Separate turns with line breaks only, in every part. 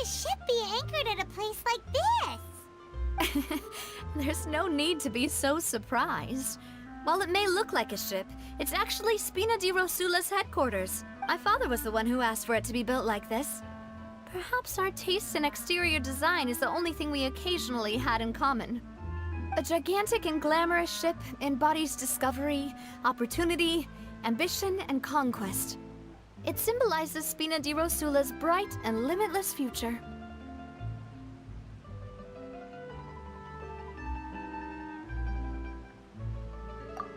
a ship be anchored at a place like this?
There's no need to be so surprised. While it may look like a ship, it's actually Spina di Rosula's headquarters. My father was the one who asked for it to be built like this. Perhaps our taste in exterior design is the only thing we occasionally had in common. A gigantic and glamorous ship embodies discovery, opportunity, ambition, and conquest. It symbolizes Spina di Rosula's bright and limitless future.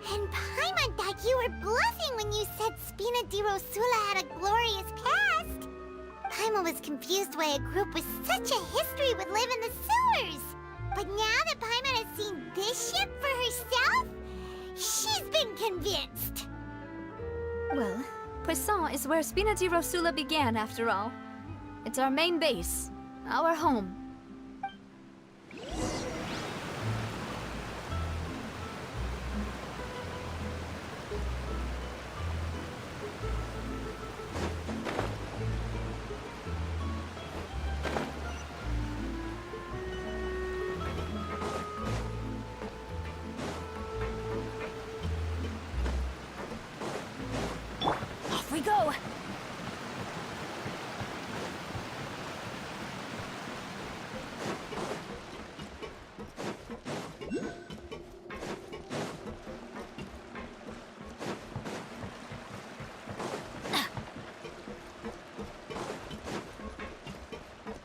And Paimon thought you were bluffing when you said Spina di Rosula had a glorious past. Paimon was confused why a group with such a history would live in the sewers. But now that Paimon has seen this ship for herself, she's been convinced.
Well, Poisson is where Spina di Rosula began, after all. It's our main base, our home. Off we go!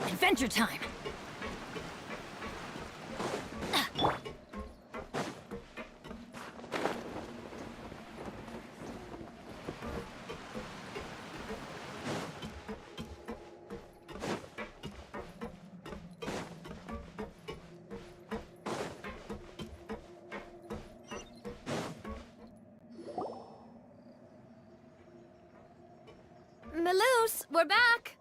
Adventure time! Maloose, we're back!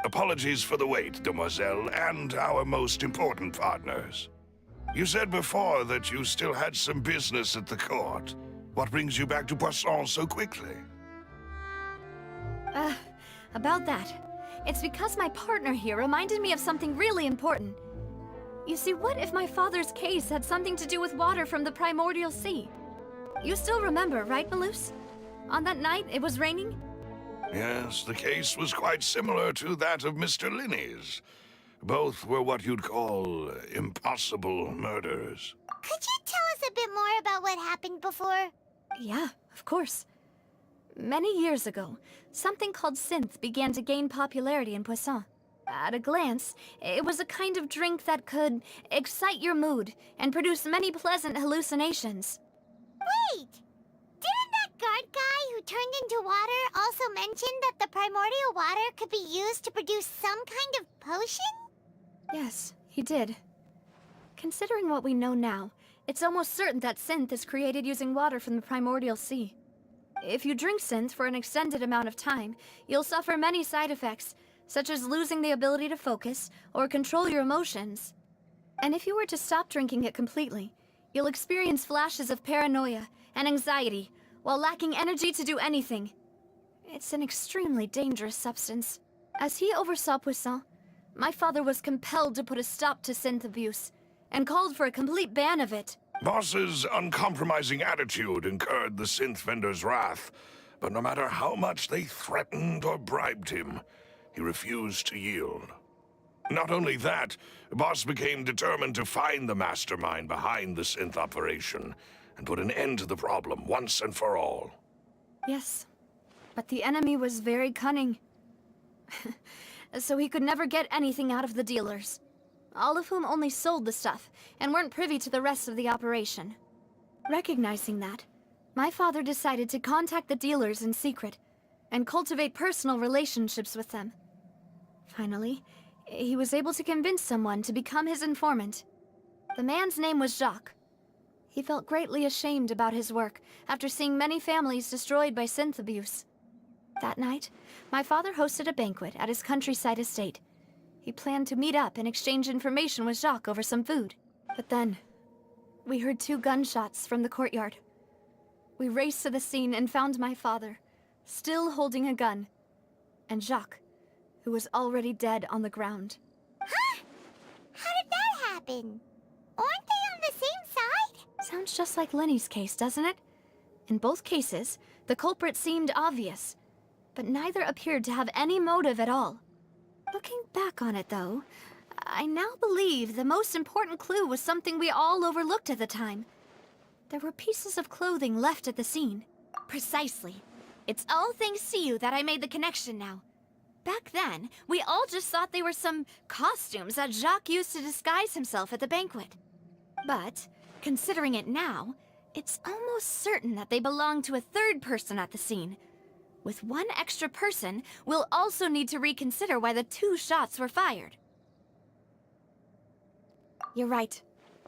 Apologies for the wait, demoiselle, and our most important partners. You said before that you still had some business at the court. What brings you back to Poisson so quickly?
About that. It's because my partner here reminded me of something really important. You see, what if my father's case had something to do with water from the primordial sea? You still remember, right, Maloose? On that night, it was raining?
Yes, the case was quite similar to that of Mr. Linney's. Both were what you'd call impossible murders.
Could you tell us a bit more about what happened before?
Yeah, of course. Many years ago, something called synth began to gain popularity in Poisson. At a glance, it was a kind of drink that could excite your mood and produce many pleasant hallucinations.
Wait! Didn't that guard guy who turned into water also mention that the primordial water could be used to produce some kind of potion?
Yes, he did. Considering what we know now, it's almost certain that synth is created using water from the primordial sea. If you drink synth for an extended amount of time, you'll suffer many side effects, such as losing the ability to focus or control your emotions. And if you were to stop drinking it completely, you'll experience flashes of paranoia and anxiety while lacking energy to do anything. It's an extremely dangerous substance. As he oversaw Poisson, my father was compelled to put a stop to synth abuse and called for a complete ban of it.
Boss's uncompromising attitude incurred the synth vendor's wrath, but no matter how much they threatened or bribed him, he refused to yield. Not only that, Boss became determined to find the mastermind behind the synth operation and put an end to the problem once and for all.
Yes, but the enemy was very cunning. So he could never get anything out of the dealers, all of whom only sold the stuff and weren't privy to the rest of the operation. Recognizing that, my father decided to contact the dealers in secret and cultivate personal relationships with them. Finally, he was able to convince someone to become his informant. The man's name was Jacques. He felt greatly ashamed about his work after seeing many families destroyed by synth abuse. That night, my father hosted a banquet at his countryside estate. He planned to meet up and exchange information with Jacques over some food. But then, we heard 2 gunshots from the courtyard. We raced to the scene and found my father, still holding a gun, and Jacques, who was already dead on the ground.
Huh? How did that happen? Aren't they on the same side?
Sounds just like Lenny's case, doesn't it? In both cases, the culprit seemed obvious, but neither appeared to have any motive at all. Looking back on it, though, I now believe the most important clue was something we all overlooked at the time. There were pieces of clothing left at the scene. Precisely. It's all thanks to you that I made the connection now. Back then, we all just thought they were some costumes that Jacques used to disguise himself at the banquet. But, considering it now, it's almost certain that they belong to a third person at the scene. With one extra person, we'll also need to reconsider why the 2 shots were fired. You're right.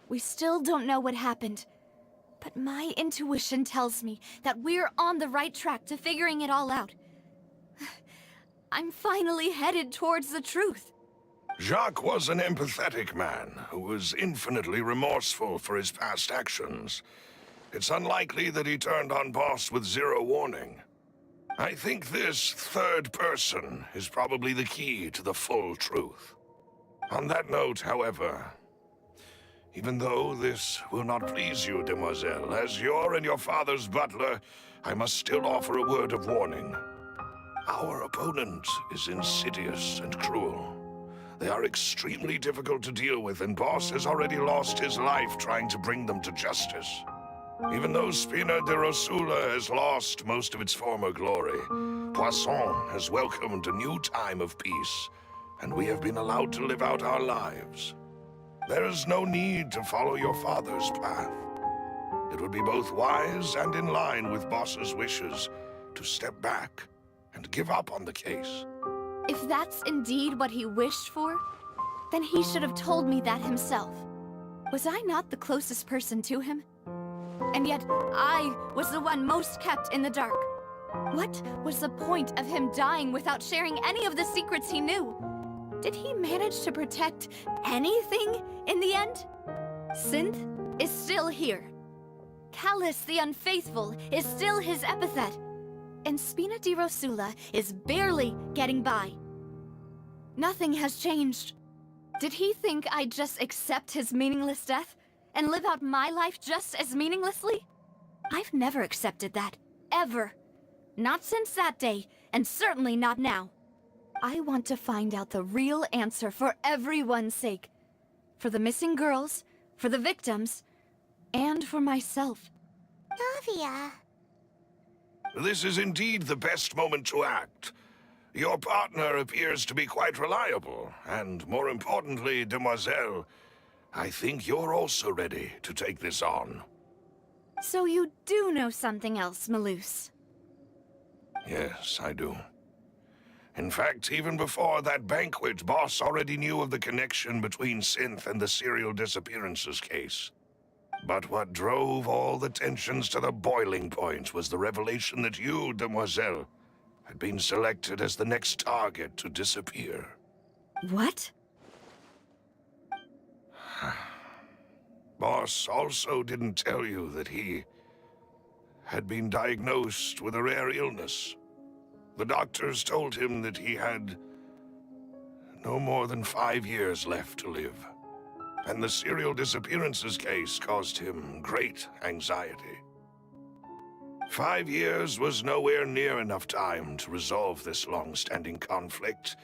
We still don't know what happened. But my intuition tells me that we're on the right track to figuring it all out. I'm finally headed towards the truth.
Jacques was an empathetic man who was infinitely remorseful for his past actions. It's unlikely that he turned on Boss with 0 warning. I think this third person is probably the key to the full truth. On that note, however, even though this will not please you, demoiselle, as your and your father's butler, I must still offer a word of warning. Our opponent is insidious and cruel. They are extremely difficult to deal with, and Boss has already lost his life trying to bring them to justice. Even though Spina de Rosula has lost most of its former glory, Poisson has welcomed a new time of peace, and we have been allowed to live out our lives. There is no need to follow your father's path. It would be both wise and in line with Boss's wishes to step back and give up on the case.
If that's indeed what he wished for, then he should have told me that himself. Was I not the closest person to him? And yet, I was the one most kept in the dark. What was the point of him dying without sharing any of the secrets he knew? Did he manage to protect anything in the end? Synth is still here. Callus the Unfaithful is still his epithet. And Spina di Rosula is barely getting by. Nothing has changed. Did he think I'd just accept his meaningless death and live out my life just as meaninglessly? I've never accepted that, ever. Not since that day, and certainly not now. I want to find out the real answer for everyone's sake. For the missing girls, for the victims, and for myself.
Navia.
This is indeed the best moment to act. Your partner appears to be quite reliable, and more importantly, demoiselle, I think you're also ready to take this on.
So you do know something else, Malouse?
Yes, I do. In fact, even before that banquet, Boss already knew of the connection between Synth and the serial disappearances case. But what drove all the tensions to the boiling point was the revelation that you, demoiselle, had been selected as the next target to disappear.
What?
Boss also didn't tell you that he had been diagnosed with a rare illness. The doctors told him that he had no more than 5 years left to live. And the serial disappearances case caused him great anxiety. 5 years was nowhere near enough time to resolve this long-standing conflict.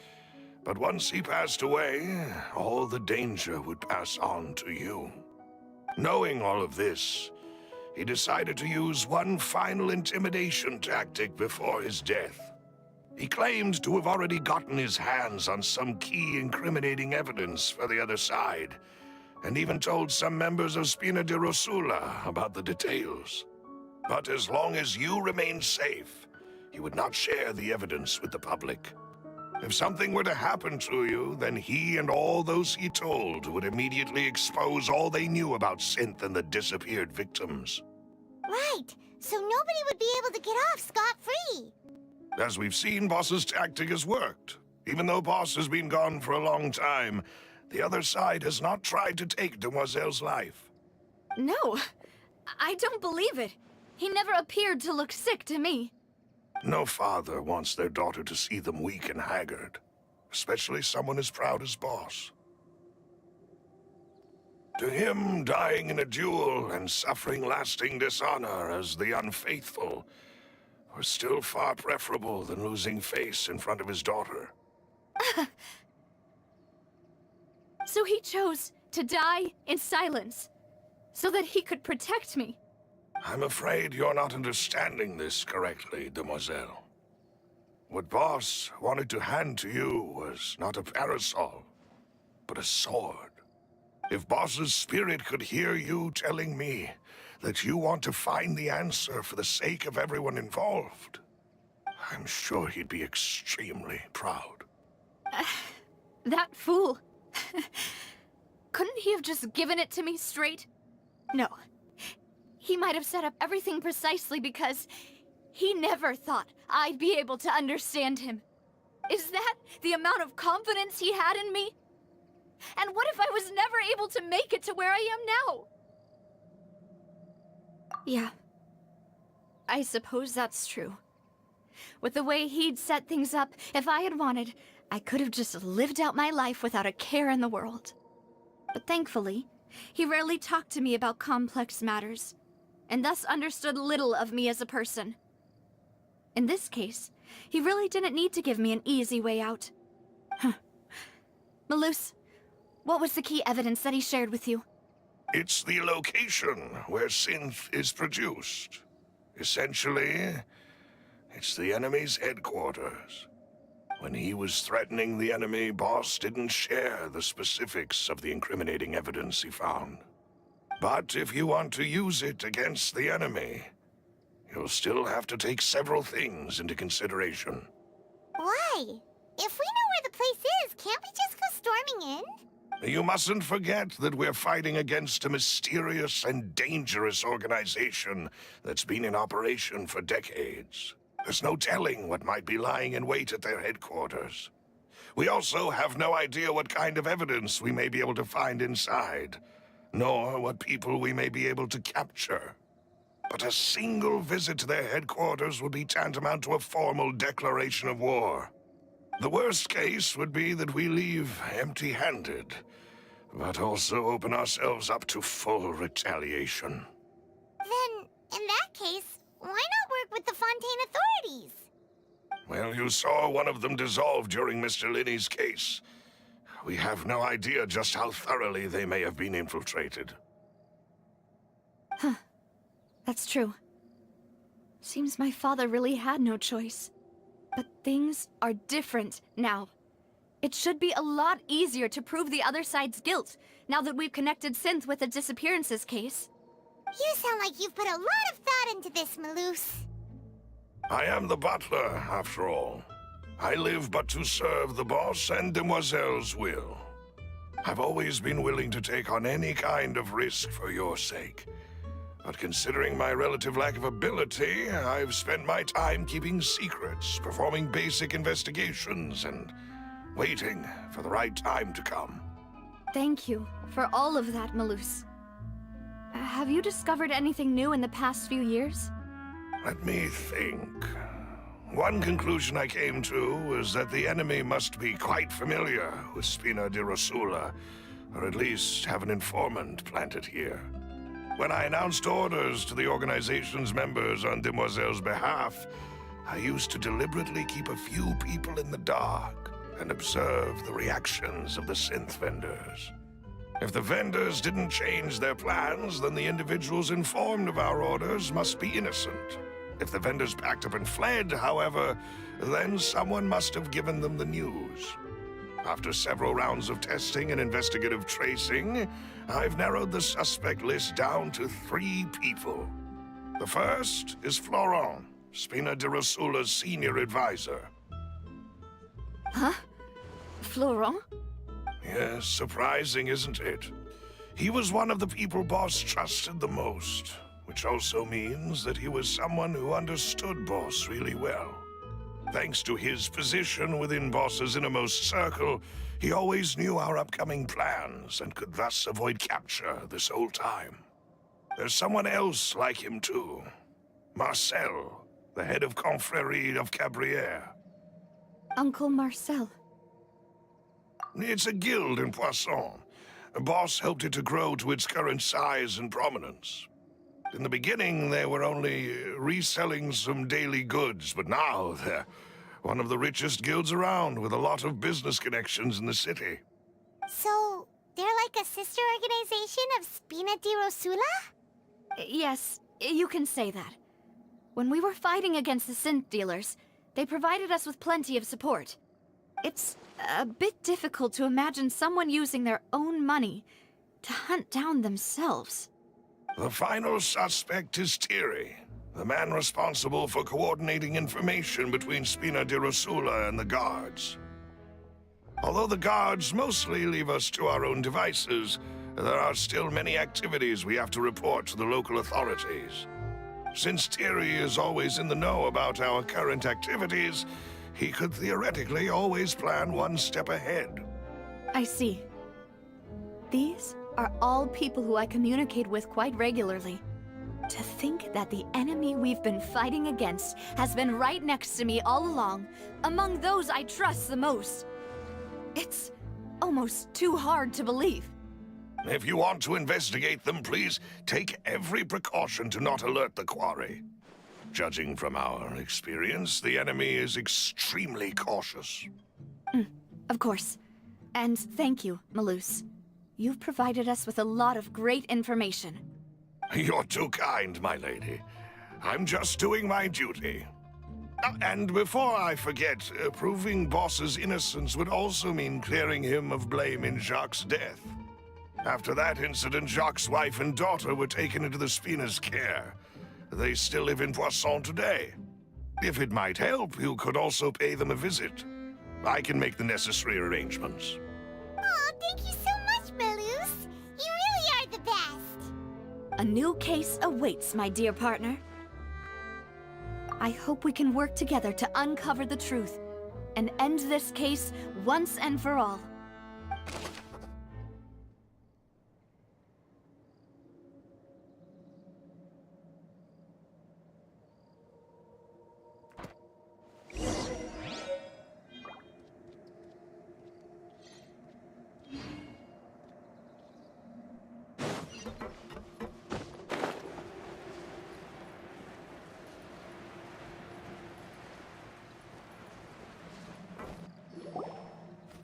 But once he passed away, all the danger would pass on to you. Knowing all of this, he decided to use one final intimidation tactic before his death. He claimed to have already gotten his hands on some key incriminating evidence for the other side, and even told some members of Spina di Rosula about the details. But as long as you remained safe, he would not share the evidence with the public. If something were to happen to you, then he and all those he told would immediately expose all they knew about Synth and the disappeared victims.
Right, so nobody would be able to get off scot-free.
As we've seen, Boss's tactic has worked. Even though Boss has been gone for a long time, the other side has not tried to take Demoiselle's life.
No, I don't believe it. He never appeared to look sick to me.
No father wants their daughter to see them weak and haggard, especially someone as proud as Boss. To him, dying in a duel and suffering lasting dishonor as the unfaithful was still far preferable than losing face in front of his daughter.
So he chose to die in silence, so that he could protect me.
I'm afraid you're not understanding this correctly, demoiselle. What Boss wanted to hand to you was not a parasol, but a sword. If Boss's spirit could hear you telling me that you want to find the answer for the sake of everyone involved, I'm sure he'd be extremely proud.
That fool. Couldn't he have just given it to me straight? No. He might have set up everything precisely because he never thought I'd be able to understand him. Is that the amount of confidence he had in me? And what if I was never able to make it to where I am now? Yeah. I suppose that's true. With the way he'd set things up, if I had wanted, I could have just lived out my life without a care in the world. But thankfully, he rarely talked to me about complex matters, and thus understood little of me as a person. In this case, he really didn't need to give me an easy way out. Malus, what was the key evidence that he shared with you?
It's the location where synth is produced. Essentially, it's the enemy's headquarters. When he was threatening the enemy, Boss didn't share the specifics of the incriminating evidence he found. But if you want to use it against the enemy, you'll still have to take several things into consideration.
Why? If we know where the place is, can't we just go storming in?
You mustn't forget that we're fighting against a mysterious and dangerous organization that's been in operation for decades. There's no telling what might be lying in wait at their headquarters. We also have no idea what kind of evidence we may be able to find inside, nor what people we may be able to capture. But a single visit to their headquarters would be tantamount to a formal declaration of war. The worst case would be that we leave empty-handed, but also open ourselves up to full retaliation.
Then, in that case, why not work with the Fontaine authorities?
Well, you saw one of them dissolve during Mr. Linney's case. We have no idea just how thoroughly they may have been infiltrated.
Huh. That's true. Seems my father really had no choice. But things are different now. It should be a lot easier to prove the other side's guilt, now that we've connected Synth with the disappearances case.
You sound like you've put a lot of thought into this, Malus.
I am the butler, after all. I live but to serve the boss and Demoiselle's will. I've always been willing to take on any kind of risk for your sake. But considering my relative lack of ability, I've spent my time keeping secrets, performing basic investigations, and waiting for the right time to come.
Thank you for all of that, Malus. Have you discovered anything new in the past few years?
Let me think. One conclusion I came to was that the enemy must be quite familiar with Spina di Rosula, or at least have an informant planted here. When I announced orders to the organization's members on Demoiselle's behalf, I used to deliberately keep a few people in the dark and observe the reactions of the synth vendors. If the vendors didn't change their plans, then the individuals informed of our orders must be innocent. If the vendors packed up and fled, however, then someone must have given them the news. After several rounds of testing and investigative tracing, I've narrowed the suspect list down to 3 people. The first is Florent, Spina di Rosula's senior advisor.
Huh? Florent?
Yes, surprising, isn't it? He was one of the people Boss trusted the most, which also means that he was someone who understood Boss really well. Thanks to his position within Boss's innermost circle, he always knew our upcoming plans and could thus avoid capture this whole time. There's someone else like him too. Marcel, the head of Confrérie of Cabrières.
Uncle Marcel.
It's a guild in Poisson. A boss helped it to grow to its current size and prominence. In the beginning, they were only reselling some daily goods, but now they're one of the richest guilds around, with a lot of business connections in the city.
So, they're like a sister organization of Spina di Rosula?
Yes, you can say that. When we were fighting against the synth dealers, they provided us with plenty of support. It's a bit difficult to imagine someone using their own money to hunt down themselves.
The final suspect is Thierry, the man responsible for coordinating information between Spina di Rosula and the guards. Although the guards mostly leave us to our own devices, there are still many activities we have to report to the local authorities. Since Thierry is always in the know about our current activities, he could theoretically always plan one step ahead.
I see. These are all people who I communicate with quite regularly. To think that the enemy we've been fighting against has been right next to me all along, among those I trust the most. It's almost too hard to believe.
If you want to investigate them, please take every precaution to not alert the quarry. Judging from our experience, the enemy is extremely cautious.
Of course. And thank you, Malus. You've provided us with a lot of great information.
You're too kind, my lady. I'm just doing my duty. And before I forget, proving Boss's innocence would also mean clearing him of blame in Jacques' death. After that incident, Jacques' wife and daughter were taken into the Spina's care. They still live in Poisson today. If it might help, you could also pay them a visit. I can make the necessary arrangements.
Oh, thank you so much, Malus. You really are the best.
A new case awaits, my dear partner. I hope we can work together to uncover the truth and end this case once and for all.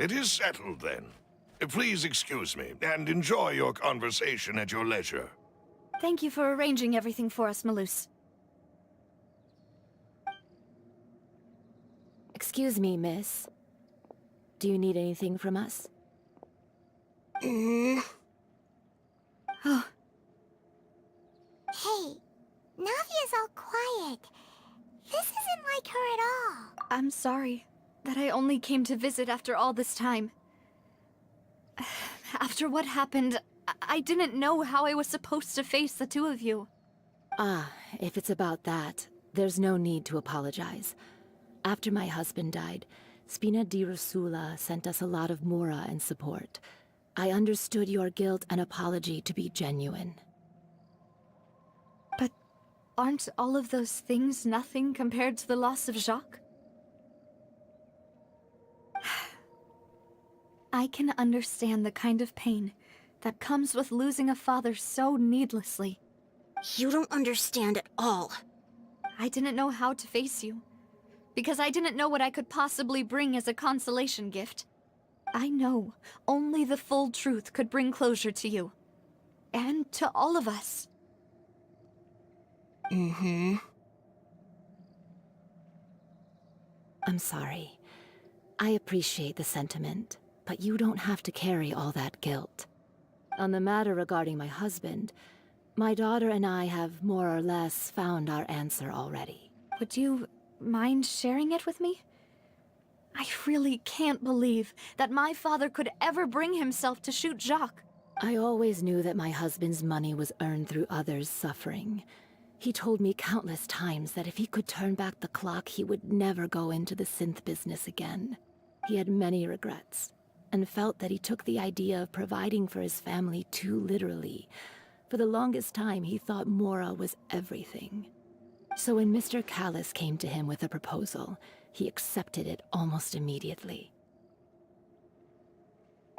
It is settled, then. Please excuse me, and enjoy your conversation at your leisure.
Thank you for arranging everything for us, Malus.
Excuse me, miss. Do you need anything from us?
Oh,
Hey, Navia's all quiet. This isn't like her at all.
I'm sorry that I only came to visit after all this time. After what happened, I didn't know how I was supposed to face the two of you.
Ah, if it's about that, there's no need to apologize. After my husband died, Spina di Rosula sent us a lot of mora and support. I understood your guilt and apology to be genuine.
But aren't all of those things nothing compared to the loss of Jacques? I can understand the kind of pain that comes with losing a father so needlessly.
You don't understand at all.
I didn't know how to face you, because I didn't know what I could possibly bring as a consolation gift. I know only the full truth could bring closure to you, and to all of us.
I'm sorry. I appreciate the sentiment, but you don't have to carry all that guilt. On the matter regarding my husband, my daughter and I have more or less found our answer already.
Would you mind sharing it with me? I really can't believe that my father could ever bring himself to shoot Jacques.
I always knew that my husband's money was earned through others' suffering. He told me countless times that if he could turn back the clock, he would never go into the synth business again. He had many regrets, and felt that he took the idea of providing for his family too literally. For the longest time, he thought Mora was everything. So when Mr. Callis came to him with a proposal, he accepted it almost immediately.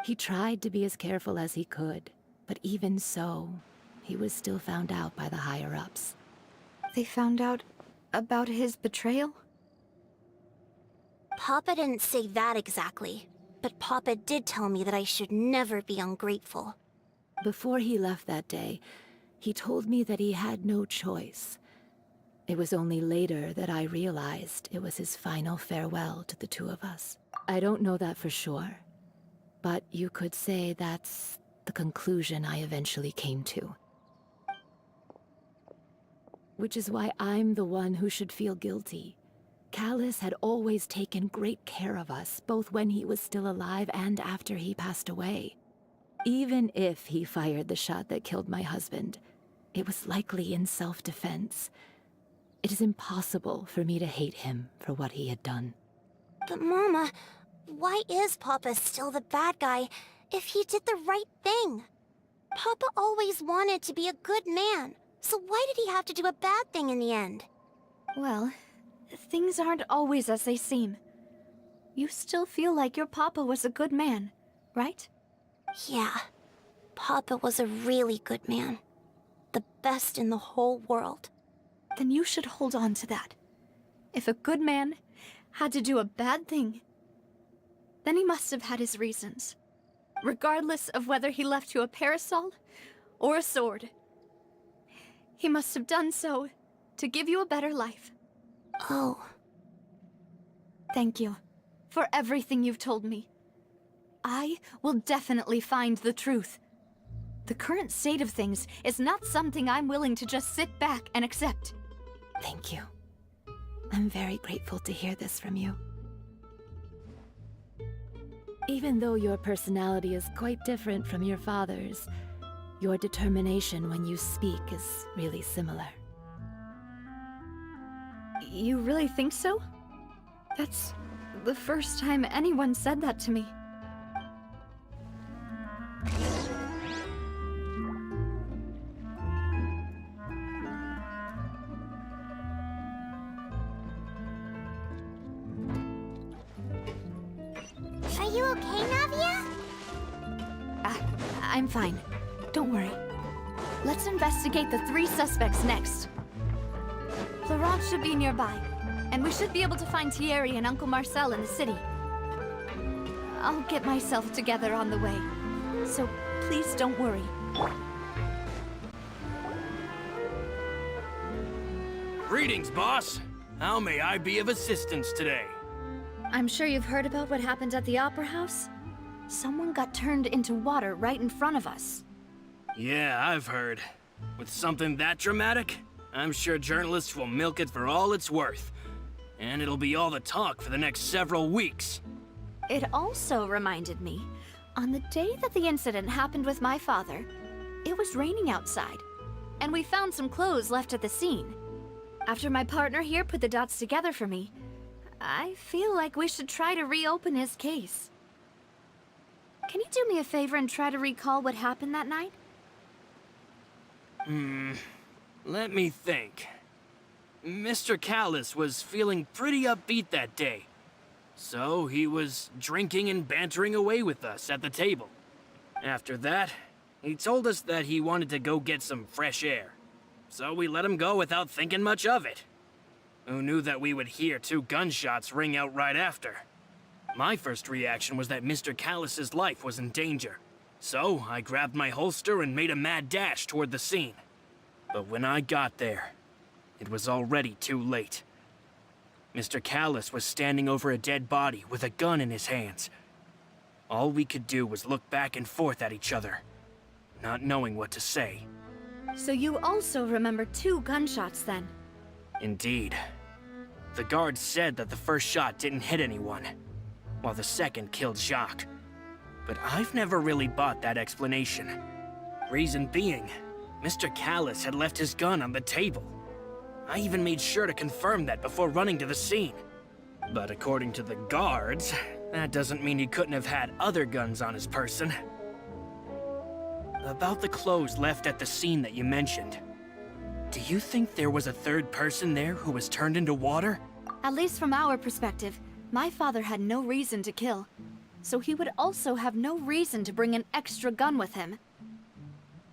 He tried to be as careful as he could, but even so, he was still found out by the higher-ups.
They found out about his betrayal?
Papa didn't say that exactly, but Papa did tell me that I should never be ungrateful.
Before he left that day, he told me that he had no choice. It was only later that I realized it was his final farewell to the two of us. I don't know that for sure, but you could say that's the conclusion I eventually came to. Which is why I'm the one who should feel guilty. Callis had always taken great care of us, both when he was still alive and after he passed away. Even if he fired the shot that killed my husband, it was likely in self-defense. It is impossible for me to hate him for what he had done.
But Mama, why is Papa still the bad guy if he did the right thing? Papa always wanted to be a good man, so why did he have to do a bad thing in the end?
Well, things aren't always as they seem. You still feel like your papa was a good man, right?
Yeah, Papa was a really good man. The best in the whole world.
Then you should hold on to that. If a good man had to do a bad thing, then he must have had his reasons. Regardless of whether he left you a parasol or a sword. He must have done so to give you a better life.
Oh.
Thank you for everything you've told me. I will definitely find the truth. The current state of things is not something I'm willing to just sit back and accept.
Thank you. I'm very grateful to hear this from you. Even though your personality is quite different from your father's, your determination when you speak is really similar.
You really think so? That's the first time anyone said that to me.
Are you okay, Navia?
I'm fine. Don't worry. Let's investigate the 3 suspects next. Laurent should be nearby, and we should be able to find Thierry and Uncle Marcel in the city. I'll get myself together on the way, so please don't worry.
Greetings, boss. How may I be of assistance today?
I'm sure you've heard about what happened at the Opera House. Someone got turned into water right in front of us.
Yeah, I've heard. With something that dramatic, I'm sure journalists will milk it for all it's worth. And it'll be all the talk for the next several weeks.
It also reminded me, on the day that the incident happened with my father, it was raining outside, and we found some clothes left at the scene. After my partner here put the dots together for me, I feel like we should try to reopen his case. Can you do me a favor and try to recall what happened that night?
Let me think. Mr. Callis was feeling pretty upbeat that day. So he was drinking and bantering away with us at the table. After that, he told us that he wanted to go get some fresh air. So we let him go without thinking much of it. Who knew that we would hear 2 gunshots ring out right after? My first reaction was that Mr. Callis's life was in danger. So I grabbed my holster and made a mad dash toward the scene. But when I got there, it was already too late. Mr. Callis was standing over a dead body with a gun in his hands. All we could do was look back and forth at each other, not knowing what to say.
So you also remember 2 gunshots then?
Indeed. The guard said that the first shot didn't hit anyone, while the second killed Jacques. But I've never really bought that explanation. Reason being, Mr. Callis had left his gun on the table. I even made sure to confirm that before running to the scene. But according to the guards, that doesn't mean he couldn't have had other guns on his person. About the clothes left at the scene that you mentioned. Do you think there was a third person there who was turned into water?
At least from our perspective, my father had no reason to kill. So he would also have no reason to bring an extra gun with him.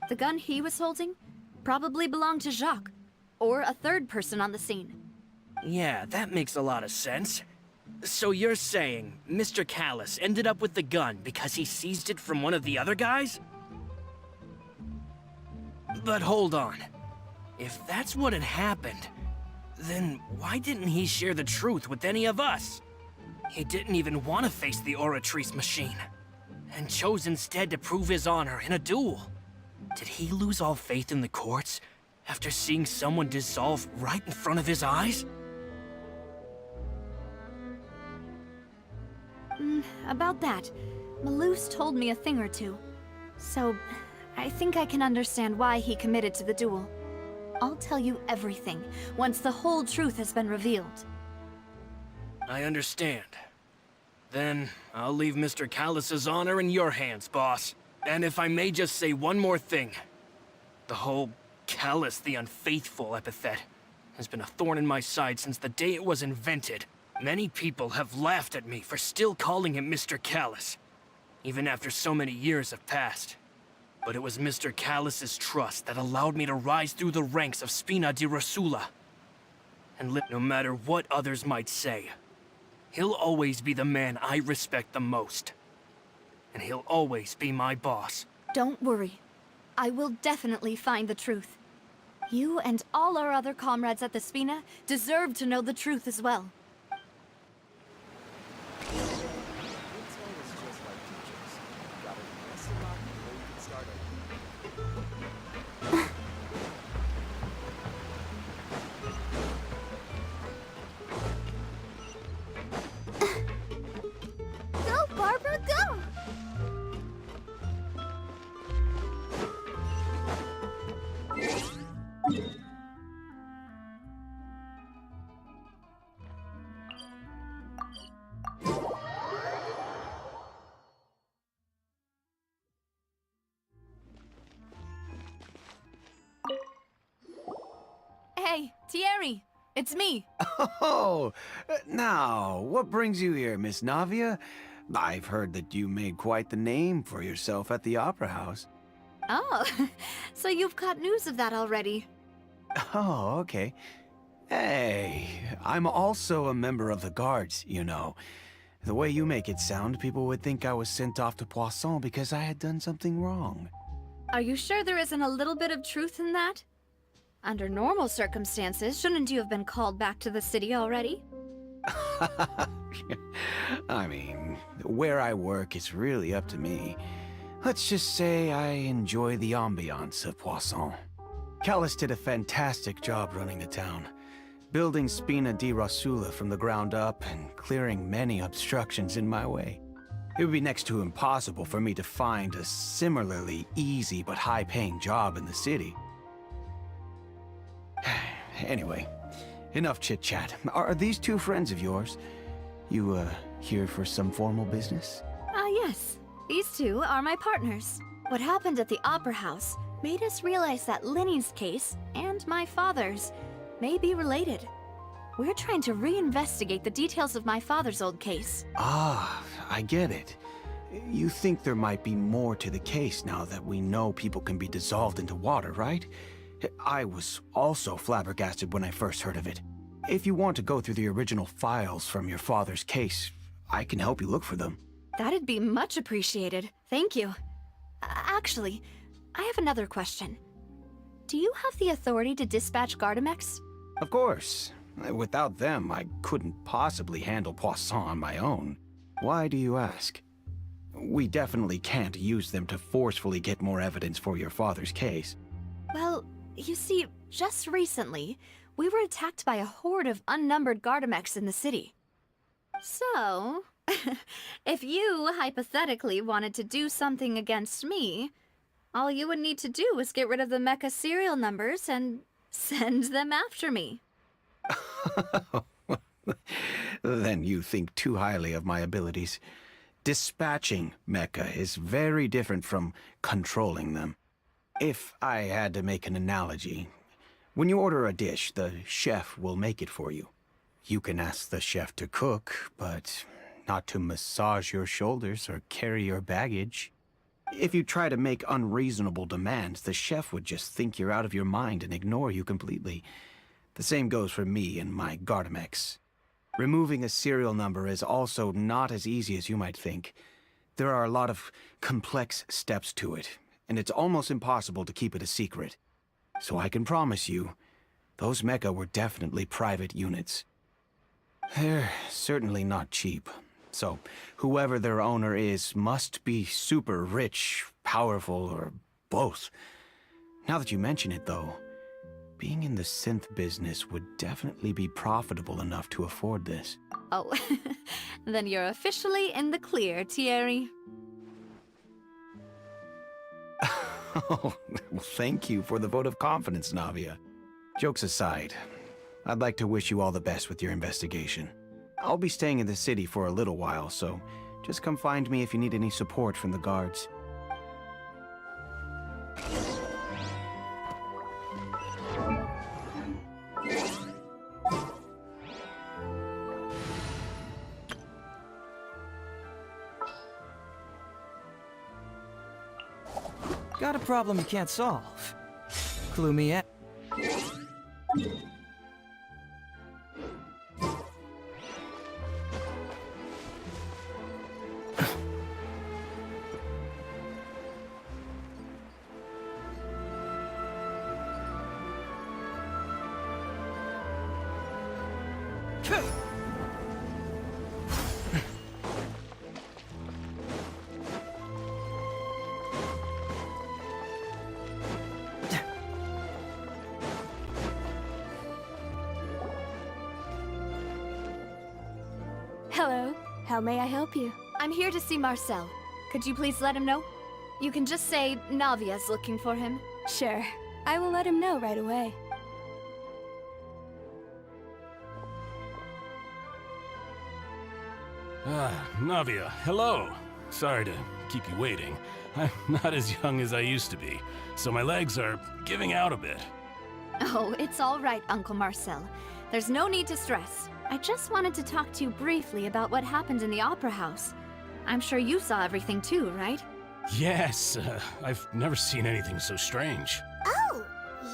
The gun he was holding probably belonged to Jacques, or a third person on the scene.
Yeah, that makes a lot of sense. So you're saying Mr. Callus ended up with the gun because he seized it from one of the other guys? But hold on. If that's what had happened, then why didn't he share the truth with any of us? He didn't even want to face the Oratrice machine, and chose instead to prove his honor in a duel. Did he lose all faith in the courts after seeing someone dissolve right in front of his eyes?
About that, Malouse told me a thing or two. So, I think I can understand why he committed to the duel. I'll tell you everything, once the whole truth has been revealed.
I understand. Then, I'll leave Mr. Callus's honor in your hands, boss. And if I may just say one more thing. The whole Callus the Unfaithful epithet has been a thorn in my side since the day it was invented. Many people have laughed at me for still calling him Mr. Callus, even after so many years have passed. But it was Mr. Callus's trust that allowed me to rise through the ranks of Spina di Rosula. And no matter what others might say, he'll always be the man I respect the most. And he'll always be my boss.
Don't worry. I will definitely find the truth. You and all our other comrades at the Spina deserve to know the truth as well.
Go, Barbara, go!
Hey, Thierry! It's me!
Oh, now, what brings you here, Miss Navia? I've heard that you made quite the name for yourself at the Opera House.
Oh, so you've caught news of that already.
Oh, okay. Hey, I'm also a member of the Guards, you know. The way you make it sound, people would think I was sent off to Poisson because I had done something wrong.
Are you sure there isn't a little bit of truth in that? Under normal circumstances, shouldn't you have been called back to the city already?
I mean, where I work is really up to me. Let's just say I enjoy the ambiance of Poisson. Callus did a fantastic job running the town, building Spina di Rosula from the ground up and clearing many obstructions in my way. It would be next to impossible for me to find a similarly easy but high-paying job in the city. Anyway, enough chit-chat. Are these two friends of yours? You, here for some formal business?
Yes. These two are my partners. What happened at the Opera House made us realize that Linny's case and my father's may be related. We're trying to reinvestigate the details of my father's old case.
Ah, I get it. You think there might be more to the case now that we know people can be dissolved into water, right? I was also flabbergasted when I first heard of it. If you want to go through the original files from your father's case, I can help you look for them.
That'd be much appreciated. Thank you. Actually, I have another question. Do you have the authority to dispatch Gardamex?
Of course. Without them, I couldn't possibly handle Poisson on my own. Why do you ask? We definitely can't use them to forcefully get more evidence for your father's case.
Well, you see, just recently, we were attacked by a horde of unnumbered Gardamex in the city. So, if you hypothetically wanted to do something against me, all you would need to do is get rid of the mecha serial numbers and send them after me.
Then you think too highly of my abilities. Dispatching mecha is very different from controlling them. If I had to make an analogy, When you order a dish, the chef will make it for you. You can ask the chef to cook, but not to massage your shoulders or carry your baggage. If you try to make unreasonable demands, the chef would just think you're out of your mind and ignore you completely. The same goes for me and my Gardamex. Removing a serial number is also not as easy as you might think. There are a lot of complex steps to it, and it's almost impossible to keep it a secret. So I can promise you, those mecha were definitely private units. They're certainly not cheap. So, whoever their owner is must be super rich, powerful, or both. Now that you mention it, though, being in the synth business would definitely be profitable enough to afford this.
Oh, then you're officially in the clear, Thierry.
Oh, well, thank you for the vote of confidence, Navia. Jokes aside, I'd like to wish you all the best with your investigation. I'll be staying in the city for a little while, so just come find me if you need any support from the guards.
Got a problem you can't solve. Clue me in.
Hello. How may I help you?
I'm here to see Marcel. Could you please let him know? You can just say Navia's looking for him.
Sure. I will let him know right away.
Navia, hello. Sorry to keep you waiting. I'm not as young as I used to be, so my legs are giving out a bit.
Oh, it's all right, Uncle Marcel. There's no need to stress. I just wanted to talk to you briefly about what happened in the Opera House. I'm sure you saw everything too, right?
Yes, I've never seen anything so strange.
Oh,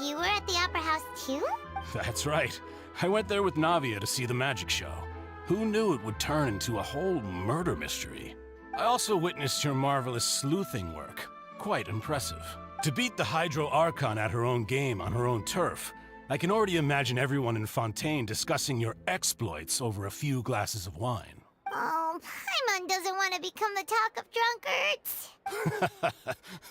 you were at the Opera House too?
That's right. I went there with Navia to see the magic show. Who knew it would turn into a whole murder mystery? I also witnessed your marvelous sleuthing work. Quite impressive. To beat the Hydro Archon at her own game on her own turf, I can already imagine everyone in Fontaine discussing your exploits over a few glasses of wine.
Oh, Paimon doesn't want to become the talk of drunkards.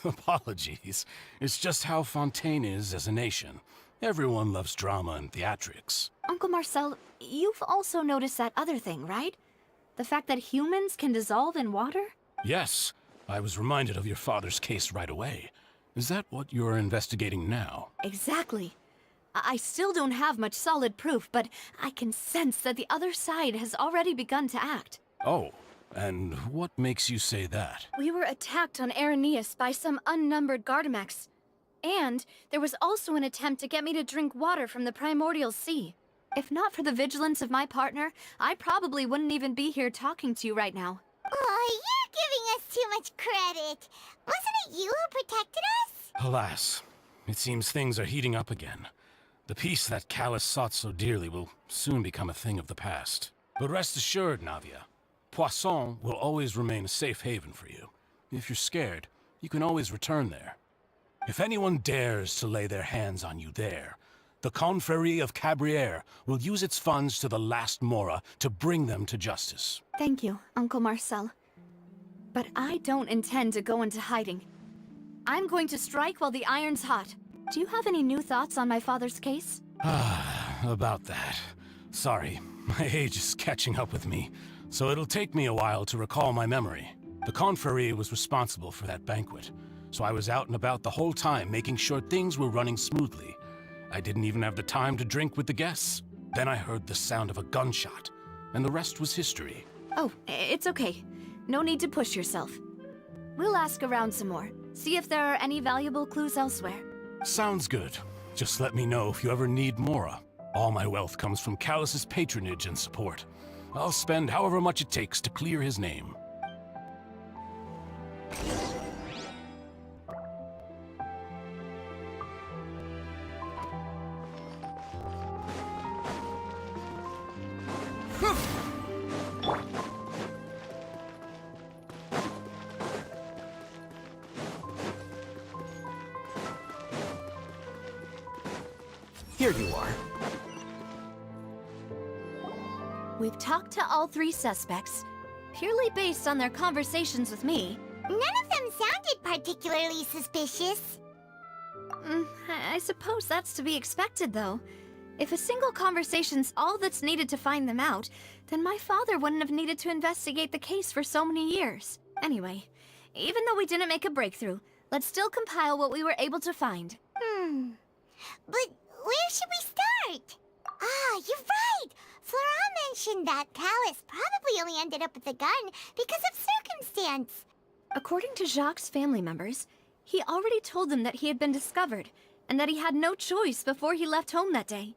Apologies. It's just how Fontaine is as a nation. Everyone loves drama and theatrics.
Uncle Marcel, you've also noticed that other thing, right? The fact that humans can dissolve in water?
Yes, I was reminded of your father's case right away. Is that what you're investigating now?
Exactly. I still don't have much solid proof, but I can sense that the other side has already begun to act.
Oh, and what makes you say that?
We were attacked on Araneus by some unnumbered Gardamex. And there was also an attempt to get me to drink water from the primordial sea. If not for the vigilance of my partner, I probably wouldn't even be here talking to you right now.
Oh, you're giving us too much credit. Wasn't it you who protected us?
Alas, it seems things are heating up again. The peace that Callus sought so dearly will soon become a thing of the past. But rest assured, Navia, Poisson will always remain a safe haven for you. If you're scared, you can always return there. If anyone dares to lay their hands on you there, the Confrérie of Cabrières will use its funds to the last Mora to bring them to justice.
Thank you, Uncle Marcel. But I don't intend to go into hiding. I'm going to strike while the iron's hot. Do you have any new thoughts on my father's case?
About that. Sorry, my age is catching up with me, so it'll take me a while to recall my memory. The Confrérie was responsible for that banquet, so I was out and about the whole time making sure things were running smoothly. I didn't even have the time to drink with the guests. Then I heard the sound of a gunshot, and the rest was history.
Oh, it's okay. No need to push yourself. We'll ask around some more, see if there are any valuable clues elsewhere.
Sounds good. Just let me know if you ever need Mora. All my wealth comes from Callus's patronage and support. I'll spend however much it takes to clear his name.
Here you are.
We've talked to all 3 suspects, purely based on their conversations with me.
None of them sounded particularly suspicious.
I suppose that's to be expected, though. If a single conversation's all that's needed to find them out, then my father wouldn't have needed to investigate the case for so many years. Anyway, even though we didn't make a breakthrough, let's still compile what we were able to find.
But where should we start? Ah, you're right! Flora mentioned that Callus probably only ended up with the gun because of circumstance.
According to Jacques' family members, he already told them that he had been discovered, and that he had no choice before he left home that day.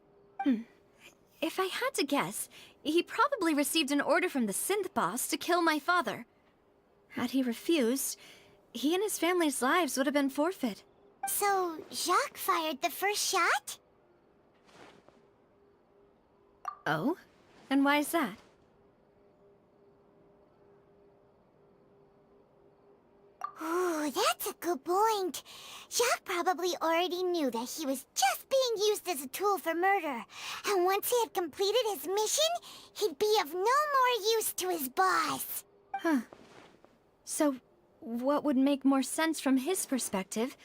If I had to guess, he probably received an order from the synth boss to kill my father. Had he refused, he and his family's lives would have been forfeit.
So, Jacques fired the first shot?
Oh? And why is that?
Ooh, that's a good point. Jacques probably already knew that he was just being used as a tool for murder. And once he had completed his mission, he'd be of no more use to his boss.
So, what would make more sense from his perspective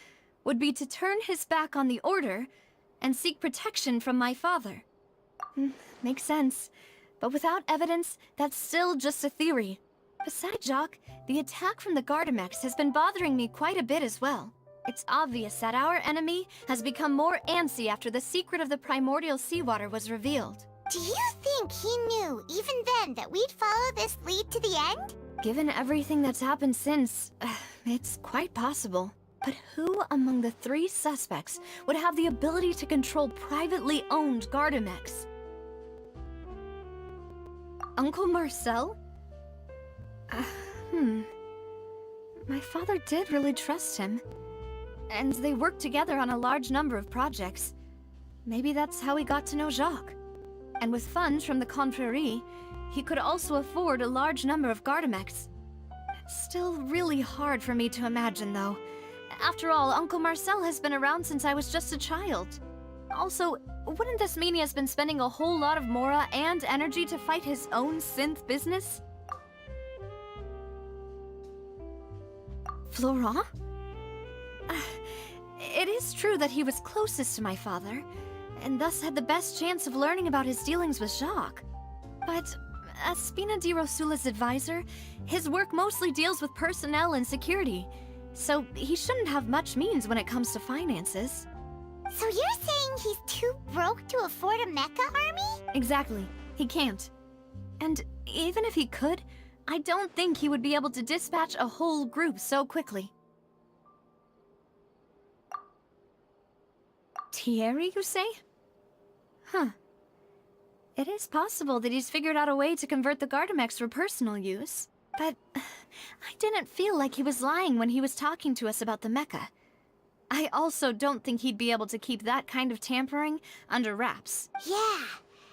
would be to turn his back on the Order and seek protection from my father. Makes sense. But without evidence, that's still just a theory. Besides Jacques, the attack from the Gardamex has been bothering me quite a bit as well. It's obvious that our enemy has become more antsy after the secret of the primordial seawater was revealed.
Do you think he knew, even then, that we'd follow this lead to the end?
Given everything that's happened since, it's quite possible. But who among the 3 suspects would have the ability to control privately owned Gardamex? Uncle Marcel? My father did really trust him. And they worked together on a large number of projects. Maybe that's how he got to know Jacques. And with funds from the Confrérie, he could also afford a large number of Gardamex. It's still really hard for me to imagine, though. After all, Uncle Marcel has been around since I was just a child. Also, wouldn't this mean he has been spending a whole lot of Mora and energy to fight his own synth business? Florent? It is true that he was closest to my father, and thus had the best chance of learning about his dealings with Jacques. But as Spina di Rosula's advisor, his work mostly deals with personnel and security, so he shouldn't have much means when it comes to finances.
So you're saying he's too broke to afford a mecha army?
Exactly. He can't. And even if he could, I don't think he would be able to dispatch a whole group so quickly. Thierry, you say? It is possible that he's figured out a way to convert the Gardamex for personal use. But I didn't feel like he was lying when he was talking to us about the mecha. I also don't think he'd be able to keep that kind of tampering under wraps.
Yeah.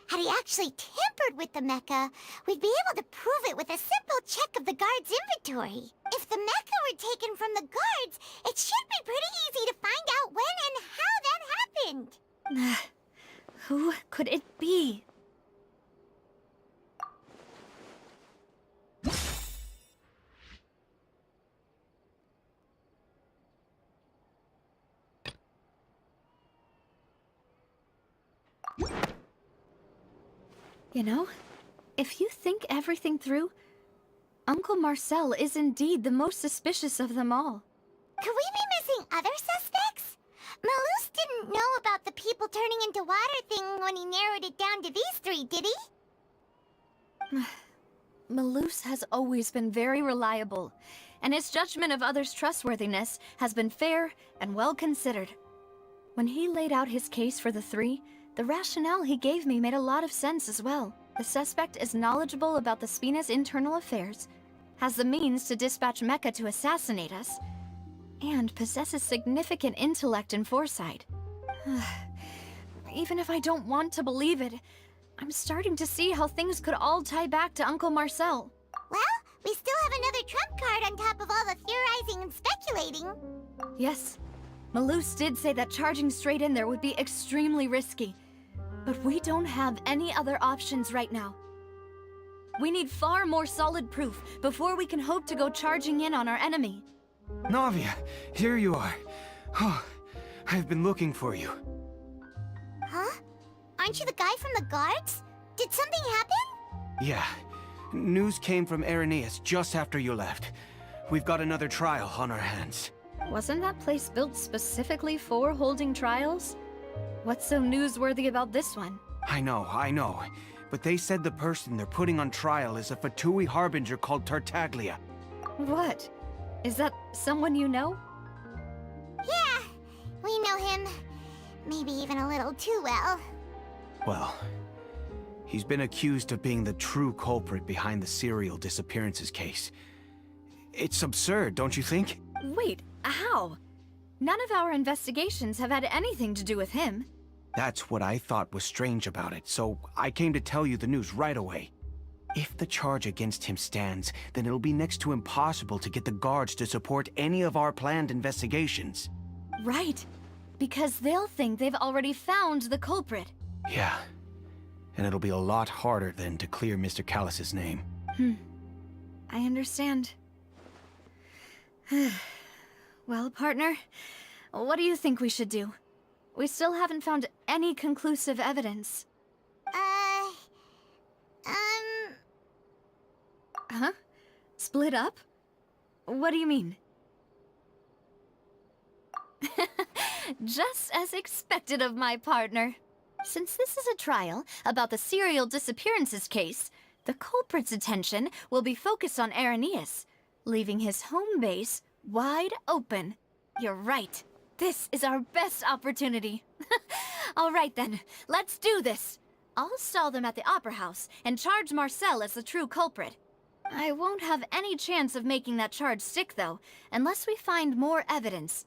Had he actually tampered with the mecha, we'd be able to prove it with a simple check of the guard's inventory. If the mecha were taken from the guards, it should be pretty easy to find out when and how that happened.
Who could it be? You know, if you think everything through, Uncle Marcel is indeed the most suspicious of them all.
Could we be missing other suspects? Malus didn't know about the people turning into water thing when he narrowed it down to these 3, did he?
Malus has always been very reliable, and his judgment of others' trustworthiness has been fair and well considered. When he laid out his case for the three, the rationale he gave me made a lot of sense as well. The suspect is knowledgeable about the Spina's internal affairs, has the means to dispatch Mecha to assassinate us, and possesses significant intellect and foresight. Even if I don't want to believe it, I'm starting to see how things could all tie back to Uncle Marcel.
Well, we still have another trump card on top of all the theorizing and speculating.
Yes, Malus did say that charging straight in there would be extremely risky. But we don't have any other options right now. We need far more solid proof before we can hope to go charging in on our enemy.
Navia, here you are. Oh, I've been looking for you.
Huh? Aren't you the guy from the guards? Did something happen?
Yeah. News came from Irenaeus just after you left. We've got another trial on our hands.
Wasn't that place built specifically for holding trials? What's so newsworthy about this one?
I know. But they said the person they're putting on trial is a Fatui harbinger called Tartaglia.
What? Is that someone you know?
Yeah, we know him. Maybe even a little too well.
Well, he's been accused of being the true culprit behind the serial disappearances case. It's absurd, don't you think?
Wait, how? None of our investigations have had anything to do with him.
That's what I thought was strange about it, so I came to tell you the news right away. If the charge against him stands, then it'll be next to impossible to get the guards to support any of our planned investigations.
Right, because they'll think they've already found the culprit.
Yeah, and it'll be a lot harder then to clear Mr. Callus's name.
I understand. Well, partner, what do you think we should do? We still haven't found any conclusive evidence. Huh? Split up? What do you mean? Just as expected of my partner. Since this is a trial about the serial disappearances case, the culprit's attention will be focused on Irenaeus, leaving his home base wide open. You're right. This is our best opportunity. All right then, let's do this. I'll stall them at the Opera House and charge Marcel as the true culprit. I won't have any chance of making that charge stick, though, unless we find more evidence.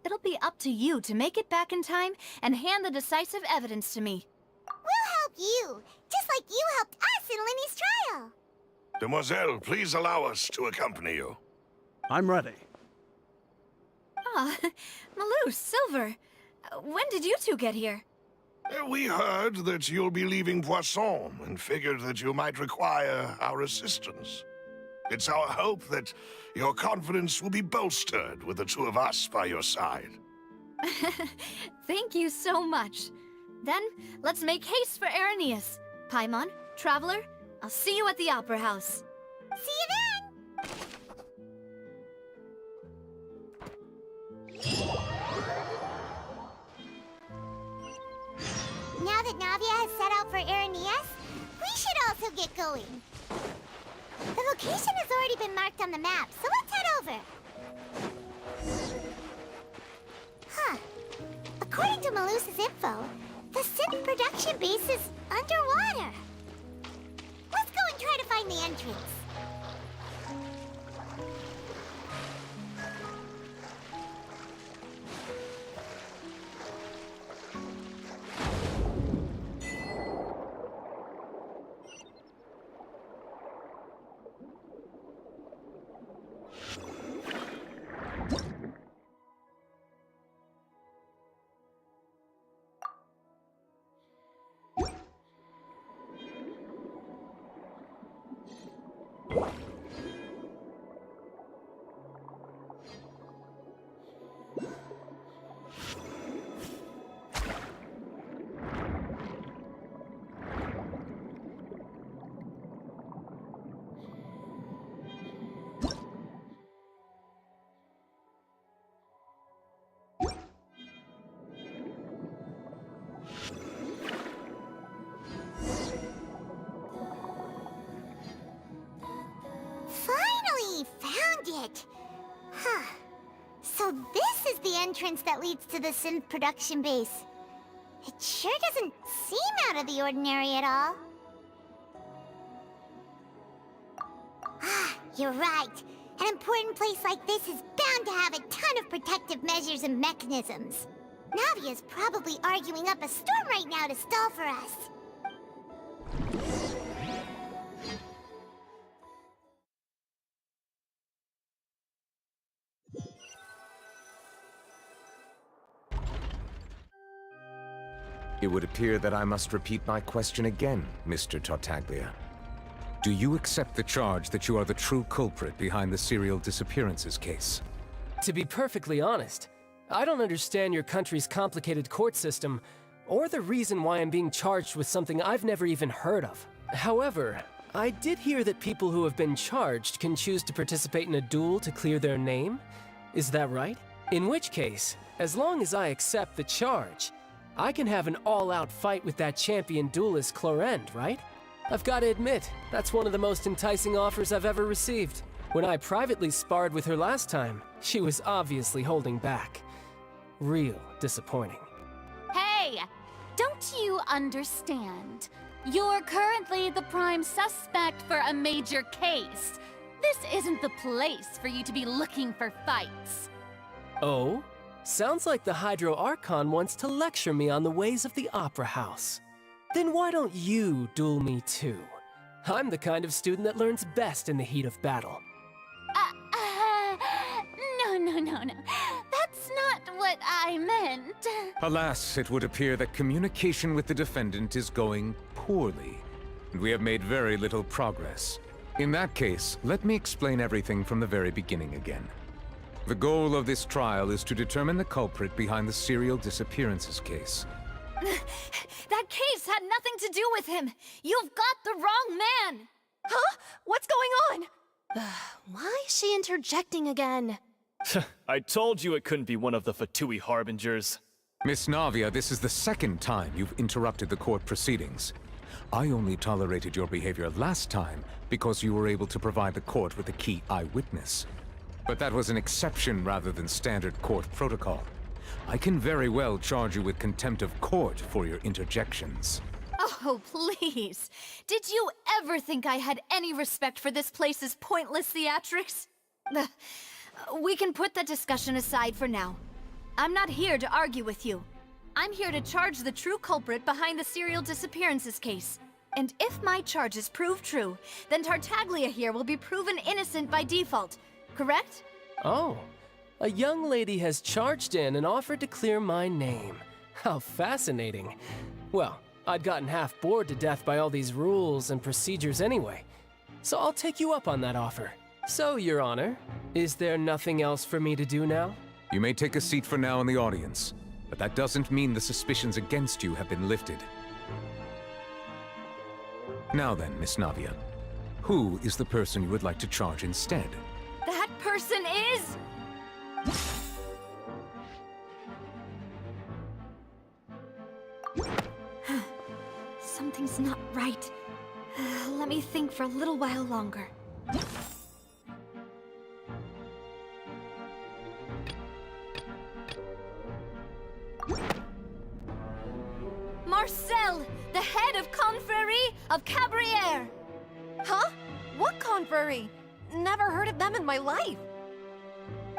It'll be up to you to make it back in time and hand the decisive evidence to me.
We'll help you, just like you helped us in Lenny's trial.
Demoiselle, please allow us to accompany you.
I'm ready.
Ah, Malus, Silver. When did you two get here?
We heard that you'll be leaving Poisson and figured that you might require our assistance. It's our hope that your confidence will be bolstered with the two of us by your side.
Thank you so much. Then, let's make haste for Irenaeus. Paimon, Traveler, I'll see you at the Opera House.
See you then! Now that Navia has set out for Irenaeus, we should also get going. The location has already been marked on the map, so let's head over. Huh. According to Malus's info, the synth production base is underwater. Let's go and try to find the entrance. Finally found it! Huh. So So this is the entrance that leads to the synth production base. It sure doesn't seem out of the ordinary at all. Ah, you're right. An important place like this is bound to have a ton of protective measures and mechanisms. Navia's probably arguing up a storm right now to stall for us.
It would appear that I must repeat my question again, Mr. Tartaglia. Do you accept the charge that you are the true culprit behind the serial disappearances case?
To be perfectly honest, I don't understand your country's complicated court system, or the reason why I'm being charged with something I've never even heard of. However, I did hear that people who have been charged can choose to participate in a duel to clear their name. Is that right? In which case, as long as I accept the charge, I can have an all-out fight with that champion duelist Clorend, right? I've got to admit, that's one of the most enticing offers I've ever received. When I privately sparred with her last time, she was obviously holding back. Real disappointing.
Hey! Don't you understand? You're currently the prime suspect for a major case. This isn't the place for you to be looking for fights.
Oh? Sounds like the Hydro Archon wants to lecture me on the ways of the Opera House. Then why don't you duel me too? I'm the kind of student that learns best in the heat of battle.
No. That's not what I meant.
Alas, it would appear that communication with the defendant is going poorly, and we have made very little progress. In that case, let me explain everything from the very beginning again. The goal of this trial is to determine the culprit behind the serial disappearances case.
That case had nothing to do with him! You've got the wrong man!
Huh? What's going on? Why is she interjecting again?
I told you it couldn't be one of the Fatui Harbingers.
Miss Navia, this is the second time you've interrupted the court proceedings. I only tolerated your behavior last time because you were able to provide the court with a key eyewitness. But that was an exception rather than standard court protocol. I can very well charge you with contempt of court for your interjections.
Oh, please. Did you ever think I had any respect for this place's pointless theatrics? We can put that discussion aside for now. I'm not here to argue with you. I'm here to charge the true culprit behind the serial disappearances case. And if my charges prove true, then Tartaglia here will be proven innocent by default. Correct?
Oh, a young lady has charged in and offered to clear my name. How fascinating. Well, I'd gotten half bored to death by all these rules and procedures anyway, so I'll take you up on that offer. So, Your Honor, is there nothing else for me to do now?
You may take a seat for now in the audience, but that doesn't mean the suspicions against you have been lifted. Now then, Miss Navia, who is the person you would like to charge instead?
That person is... Something's not right. Let me think for a little while longer. Marcel, the head of Confrérie of Cabrières!
Huh? What confrérie? Never heard of them in my life.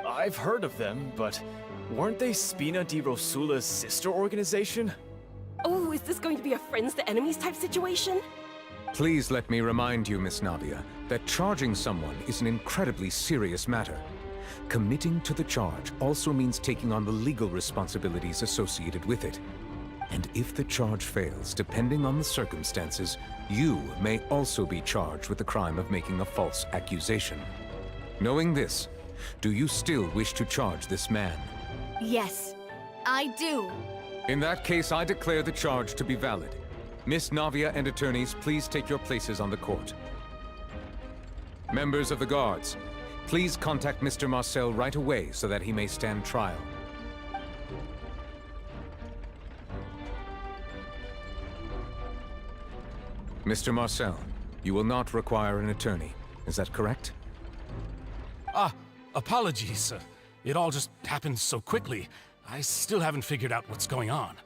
I've heard of them, but weren't they Spina di Rosula's sister organization?
Oh, is this going to be a friends to enemies type situation?
Please let me remind you, Miss Navia, that charging someone is an incredibly serious matter. Committing to the charge also means taking on the legal responsibilities associated with it. And if the charge fails, depending on the circumstances, you may also be charged with the crime of making a false accusation. Knowing this, do you still wish to charge this man?
Yes, I do.
In that case, I declare the charge to be valid. Miss Navia and attorneys, please take your places on the court. Members of the guards, please contact Mr. Marcel right away so that he may stand trial. Mr. Marcel, you will not require an attorney. Is that correct?
Ah, apologies, sir. It all just happened so quickly, I still haven't figured out what's going on.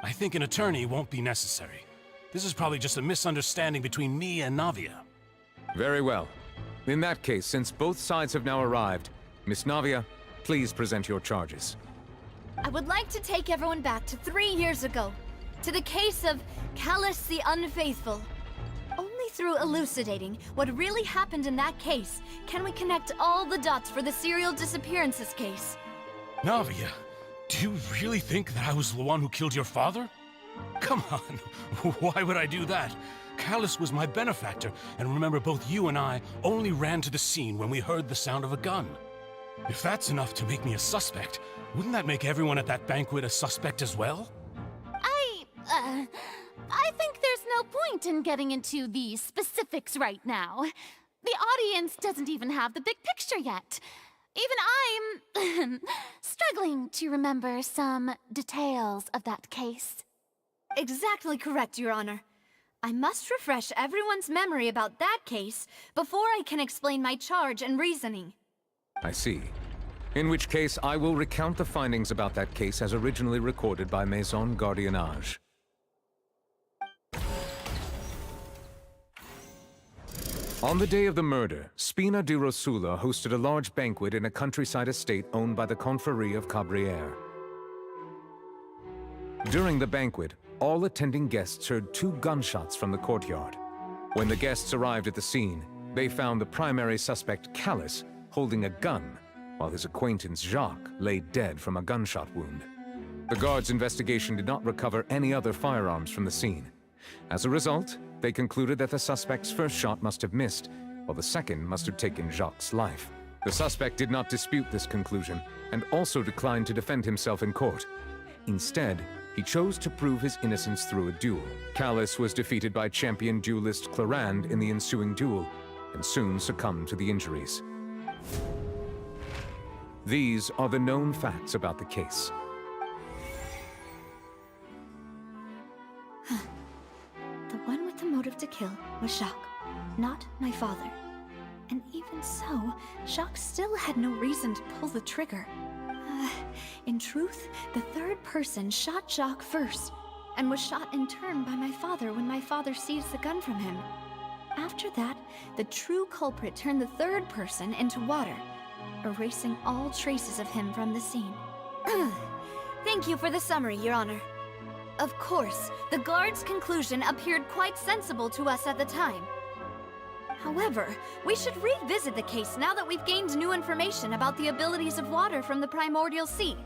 I think an attorney won't be necessary. This is probably just a misunderstanding between me and Navia.
Very well. In that case, since both sides have now arrived, Miss Navia, please present your charges.
I would like to take everyone back to 3 years ago, to the case of Callus the Unfaithful. Only through elucidating what really happened in that case can we connect all the dots for the serial disappearances case.
Navia, do you really think that I was the one who killed your father? Come on, why would I do that? Callus was my benefactor, and remember, both you and I only ran to the scene when we heard the sound of a gun. If that's enough to make me a suspect, wouldn't that make everyone at that banquet a suspect as well?
I think there's no point in getting into the specifics right now. The audience doesn't even have the big picture yet. Even I'm struggling to remember some details of that case.
Exactly correct, Your Honor. I must refresh everyone's memory about that case before I can explain my charge and reasoning.
I see. In which case, I will recount the findings about that case as originally recorded by Maison Gardiennage. On the day of the murder, Spina di Rosula hosted a large banquet in a countryside estate owned by the Confrérie of Cabrières. During the banquet, all attending guests heard 2 gunshots from the courtyard. When the guests arrived at the scene, they found the primary suspect, Callus, holding a gun, while his acquaintance, Jacques, lay dead from a gunshot wound. The guards' investigation did not recover any other firearms from the scene. As a result, they concluded that the suspect's first shot must have missed, while the second must have taken Jacques' life. The suspect did not dispute this conclusion, and also declined to defend himself in court. Instead, he chose to prove his innocence through a duel. Callus was defeated by champion duelist Clarande in the ensuing duel, and soon succumbed to the injuries. These are the known facts about the case.
The one with the motive to kill was Jacques, not my father. And even so, Jacques still had no reason to pull the trigger. In truth, the third person shot Jacques first, and was shot in turn by my father when my father seized the gun from him. After that, the true culprit turned the third person into water, erasing all traces of him from the scene. Thank you for the summary, Your Honor. Of course, the guard's conclusion appeared quite sensible to us at the time. However, we should revisit the case now that we've gained new information about the abilities of water from the primordial sea.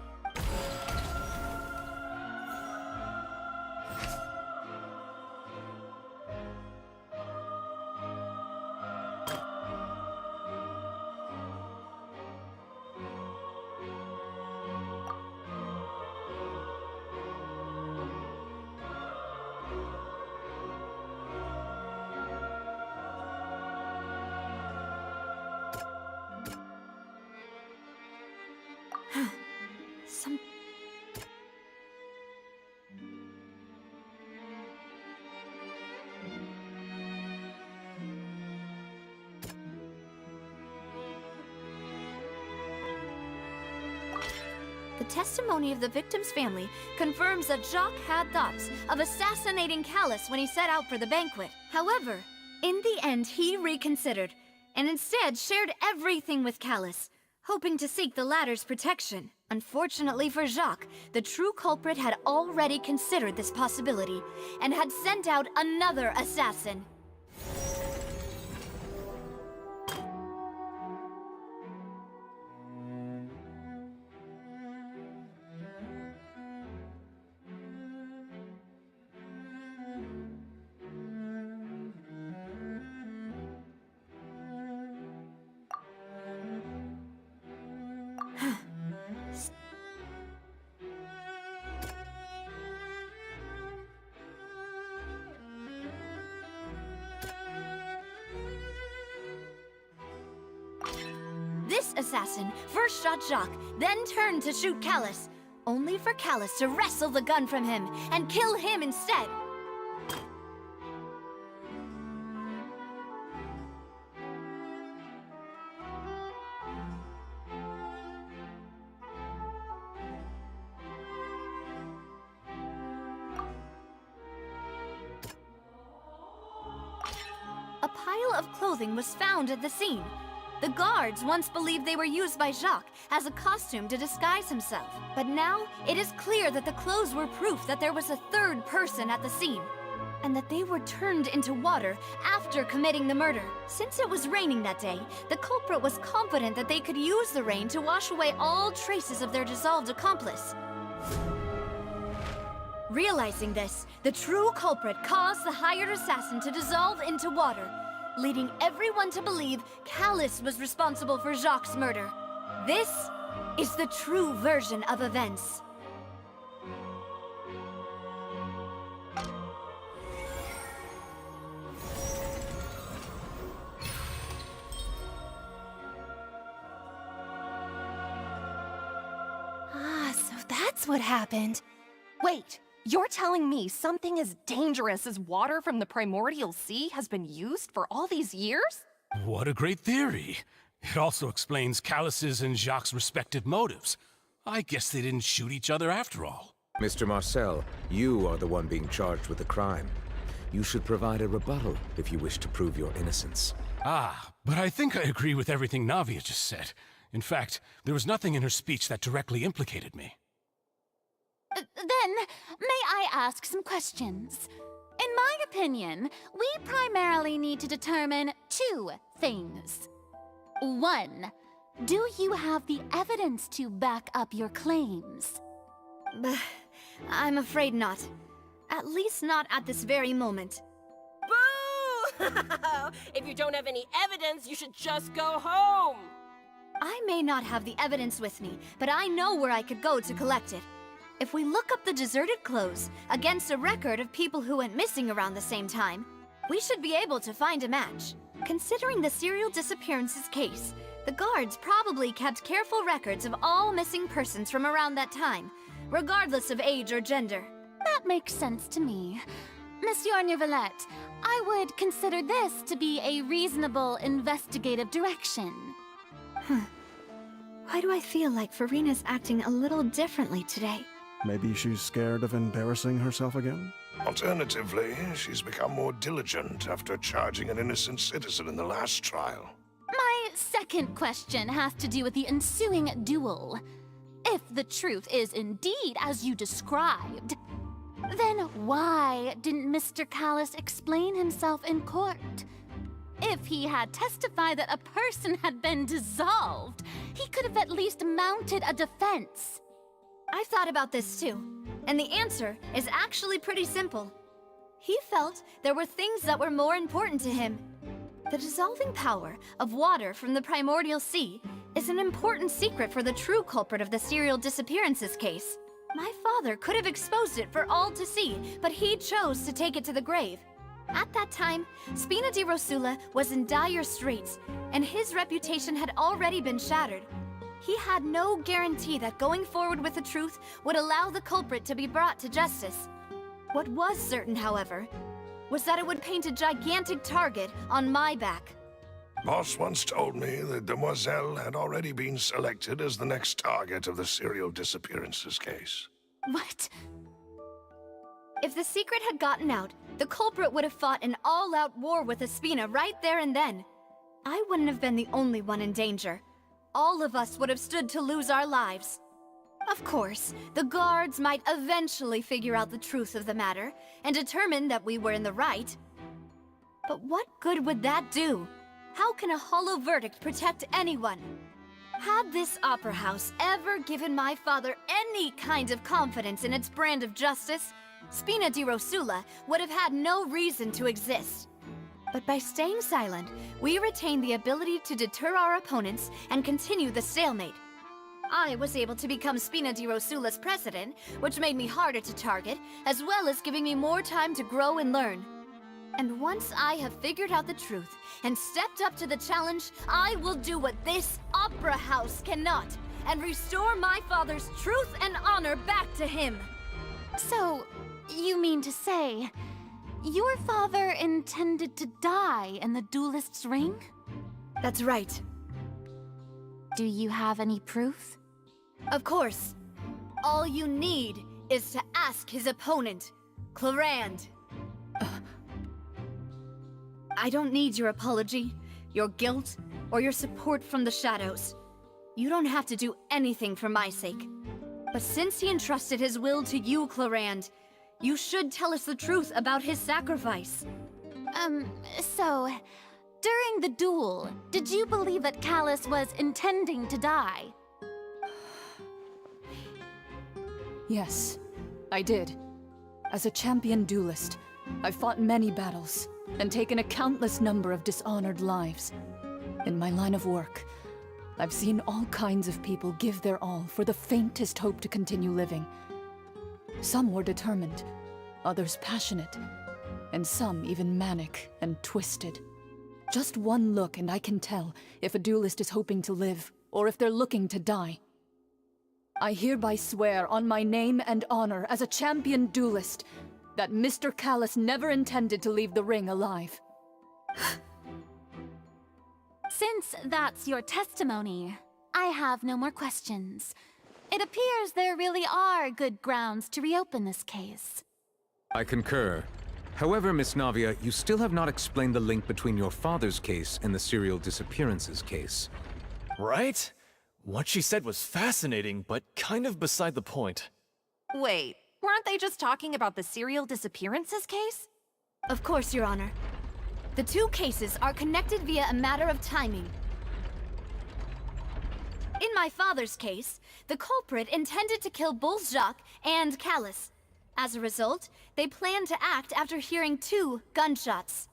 The testimony of the victim's family confirms that Jacques had thoughts of assassinating Callus when he set out for the banquet. However, in the end, he reconsidered, and instead shared everything with Callus, hoping to seek the latter's protection. Unfortunately for Jacques, the true culprit had already considered this possibility, and had sent out another assassin. This assassin first shot Jacques, then turned to shoot Callus, only for Callus to wrestle the gun from him and kill him instead. pile of clothing was found at the scene. The guards once believed they were used by Jacques as a costume to disguise himself. But now, it is clear that the clothes were proof that there was a third person at the scene, and that they were turned into water after committing the murder. Since it was raining that day, the culprit was confident that they could use the rain to wash away all traces of their dissolved accomplice. Realizing this, the true culprit caused the hired assassin to dissolve into water, leading everyone to believe Callus was responsible for Jacques' murder. This is the true version of events.
So that's what happened. Wait, you're telling me something as dangerous as water from the primordial sea has been used for all these years?
What a great theory. It also explains Callus's and Jacques' respective motives. I guess they didn't shoot each other after all.
Mr. Marcel, you are the one being charged with the crime. You should provide a rebuttal if you wish to prove your innocence.
Ah, but I think I agree with everything Navia just said. In fact, there was nothing in her speech that directly implicated me.
Then, may I ask some questions? In my opinion, we primarily need to determine two things. One, do you have the evidence to back up your claims?
I'm afraid not. At least not at this very moment.
Boo! If you don't have any evidence, you should just go home!
I may not have the evidence with me, but I know where I could go to collect it. If we look up the deserted clothes against a record of people who went missing around the same time, we should be able to find a match. Considering the serial disappearances case, the guards probably kept careful records of all missing persons from around that time, regardless of age or gender.
That makes sense to me. Monsieur Neuvillette, I would consider this to be a reasonable investigative direction.
Why do I feel like Farina's acting a little differently today?
Maybe she's scared of embarrassing herself again?
Alternatively, she's become more diligent after charging an innocent citizen in the last trial.
My second question has to do with the ensuing duel. If the truth is indeed as you described, then why didn't Mr. Callus explain himself in court? If he had testified that a person had been dissolved, he could have at least mounted a defense.
I've thought about this too, and the answer is actually pretty simple. He felt there were things that were more important to him. The dissolving power of water from the primordial sea is an important secret for the true culprit of the serial disappearances case. My father could have exposed it for all to see, but he chose to take it to the grave. At that time, Spina di Rosula was in dire straits, and his reputation had already been shattered. He had no guarantee that going forward with the truth would allow the culprit to be brought to justice. What was certain, however, was that it would paint a gigantic target on my back.
Boss once told me that Demoiselle had already been selected as the next target of the serial disappearances case.
What?
If the secret had gotten out, the culprit would have fought an all-out war with Espina right there and then. I wouldn't have been the only one in danger. All of us would have stood to lose our lives. Of course, the guards might eventually figure out the truth of the matter and determine that we were in the right. But what good would that do? How can a hollow verdict protect anyone? Had this opera house ever given my father any kind of confidence in its brand of justice, Spina di Rosula would have had no reason to exist. But by staying silent, we retained the ability to deter our opponents and continue the stalemate. I was able to become Spina di Rosula's president, which made me harder to target, as well as giving me more time to grow and learn. And once I have figured out the truth and stepped up to the challenge, I will do what this opera house cannot, and restore my father's truth and honor back to him.
So, you mean to say, your father intended to die in the duelist's ring?
That's right.
Do you have any proof?
Of course. All you need is to ask his opponent, Clarand. I don't need your apology, your guilt, or your support from the shadows. You don't have to do anything for my sake. But since he entrusted his will to you, Clorand, you should tell us the truth about his sacrifice.
So, during the duel, did you believe that Callus was intending to die?
Yes, I did. As a champion duelist, I've fought many battles and taken a countless number of dishonored lives. In my line of work, I've seen all kinds of people give their all for the faintest hope to continue living. Some were determined, others passionate, and some even manic and twisted. Just one look and I can tell if a duelist is hoping to live or if they're looking to die. I hereby swear on my name and honor as a champion duelist that Mr. Callus never intended to leave the ring alive.
Since that's your testimony, I have no more questions. It appears there really are good grounds to reopen this case.
I concur. However, Miss Navia, you still have not explained the link between your father's case and the serial disappearances case.
Right? What she said was fascinating, but kind of beside the point.
Wait, weren't they just talking about the serial disappearances case?
Of course, Your Honor. The two cases are connected via a matter of timing. In my father's case, the culprit intended to kill both Jacques and Callus. As a result, they planned to act after hearing 2 gunshots.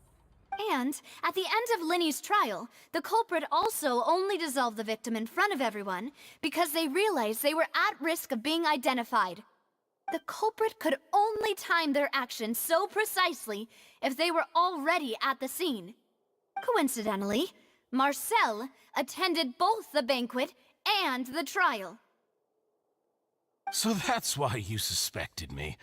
And, at the end of Linny's trial, the culprit also only dissolved the victim in front of everyone because they realized they were at risk of being identified. The culprit could only time their actions so precisely if they were already at the scene. Coincidentally, Marcel attended both the banquet and the trial.
So that's why you suspected me.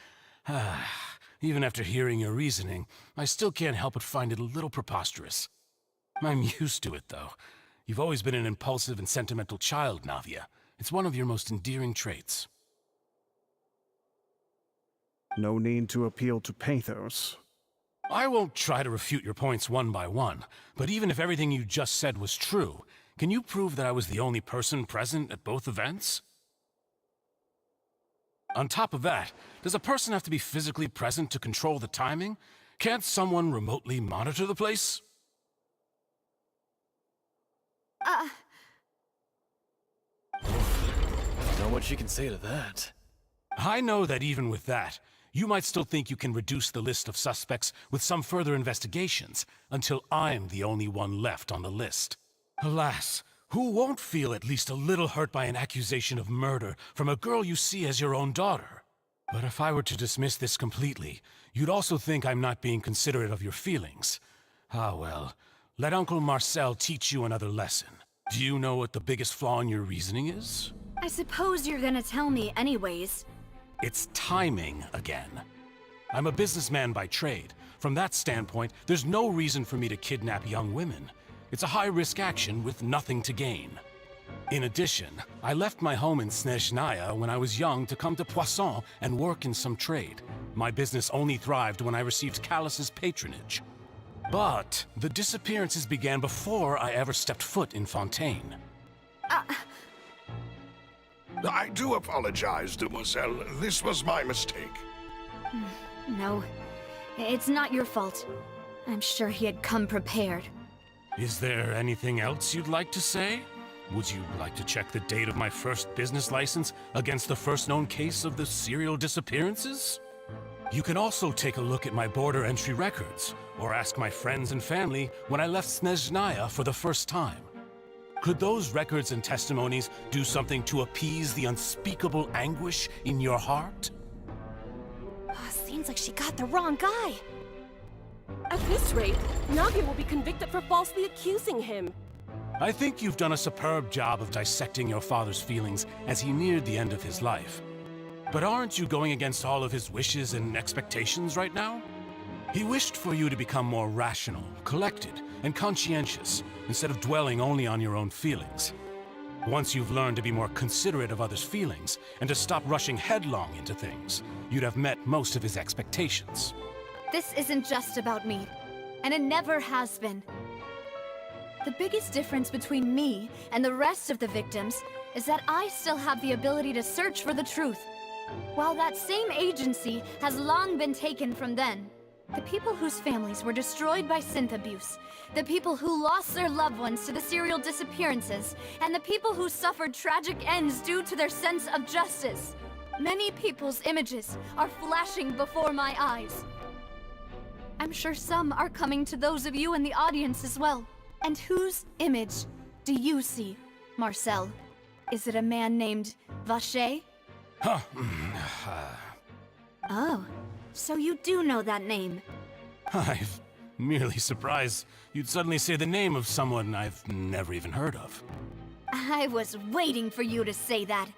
Even after hearing your reasoning, I still can't help but find it a little preposterous. I'm used to it, though. You've always been an impulsive and sentimental child, Navia. It's one of your most endearing traits.
No need to appeal to pathos.
I won't try to refute your points one by one, but even if everything you just said was true, can you prove that I was the only person present at both events? On top of that, does a person have to be physically present to control the timing? Can't someone remotely monitor the place?
Know what she can say to that.
I know that even with that, you might still think you can reduce the list of suspects with some further investigations, until I'm the only one left on the list. Alas, who won't feel at least a little hurt by an accusation of murder from a girl you see as your own daughter? But if I were to dismiss this completely, you'd also think I'm not being considerate of your feelings. Ah well, let Uncle Marcel teach you another lesson. Do you know what the biggest flaw in your reasoning is?
I suppose you're gonna tell me anyways.
It's timing again. I'm a businessman by trade. From that standpoint, there's no reason for me to kidnap young women. It's a high-risk action with nothing to gain. In addition, I left my home in Snezhnaya when I was young to come to Poisson and work in some trade. My business only thrived when I received Callus's patronage. But the disappearances began before I ever stepped foot in Fontaine.
I do apologize, Demoiselle. This was my mistake.
No, it's not your fault. I'm sure he had come prepared.
Is there anything else you'd like to say? Would you like to check the date of my first business license against the first known case of the serial disappearances? You can also take a look at my border entry records, or ask my friends and family when I left Snezhnaya for the first time. Could those records and testimonies do something to appease the unspeakable anguish in your heart?
Seems like she got the wrong guy.
At this rate, Navia will be convicted for falsely accusing him.
I think you've done a superb job of dissecting your father's feelings as he neared the end of his life. But aren't you going against all of his wishes and expectations right now? He wished for you to become more rational, collected, and conscientious, instead of dwelling only on your own feelings. Once you've learned to be more considerate of others' feelings, and to stop rushing headlong into things, you'd have met most of his expectations.
This isn't just about me. and it never has been. The biggest difference between me and the rest of the victims is that I still have the ability to search for the truth, while that same agency has long been taken from them. The people whose families were destroyed by synth abuse, the people who lost their loved ones to the serial disappearances, and the people who suffered tragic ends due to their sense of justice. Many people's images are flashing before my eyes. I'm sure some are coming to those of you in the audience as well. And whose image do you see, Marcel? Is it a man named Vacher?
Huh.
Oh, so you do know that name.
I'm merely surprised you'd suddenly say the name of someone I've never even heard of.
I was waiting for you to say that.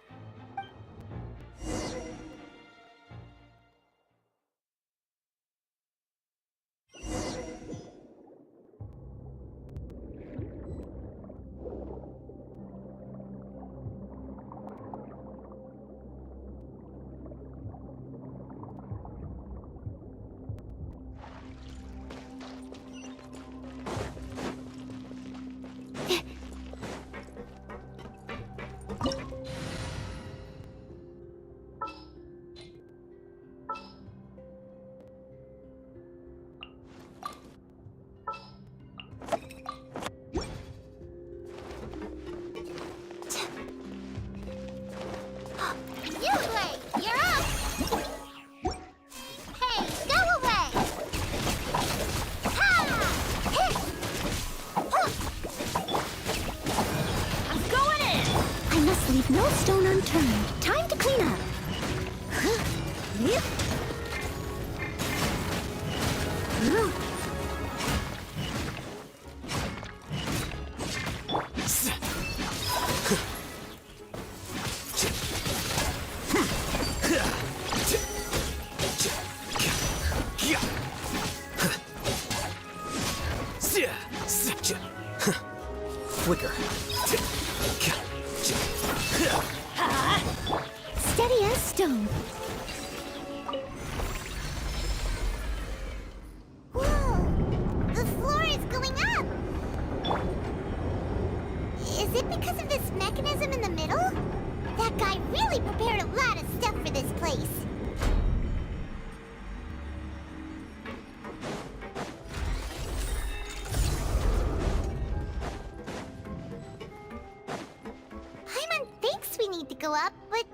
Leave no stone unturned. Time to clean up. Yep.
Flicker.
Steady as stone. Whoa! The floor is going up! Is it because of this mechanism in the middle? That guy really prepared a lot of stuff for this place. Paimon thinks we need to go up, but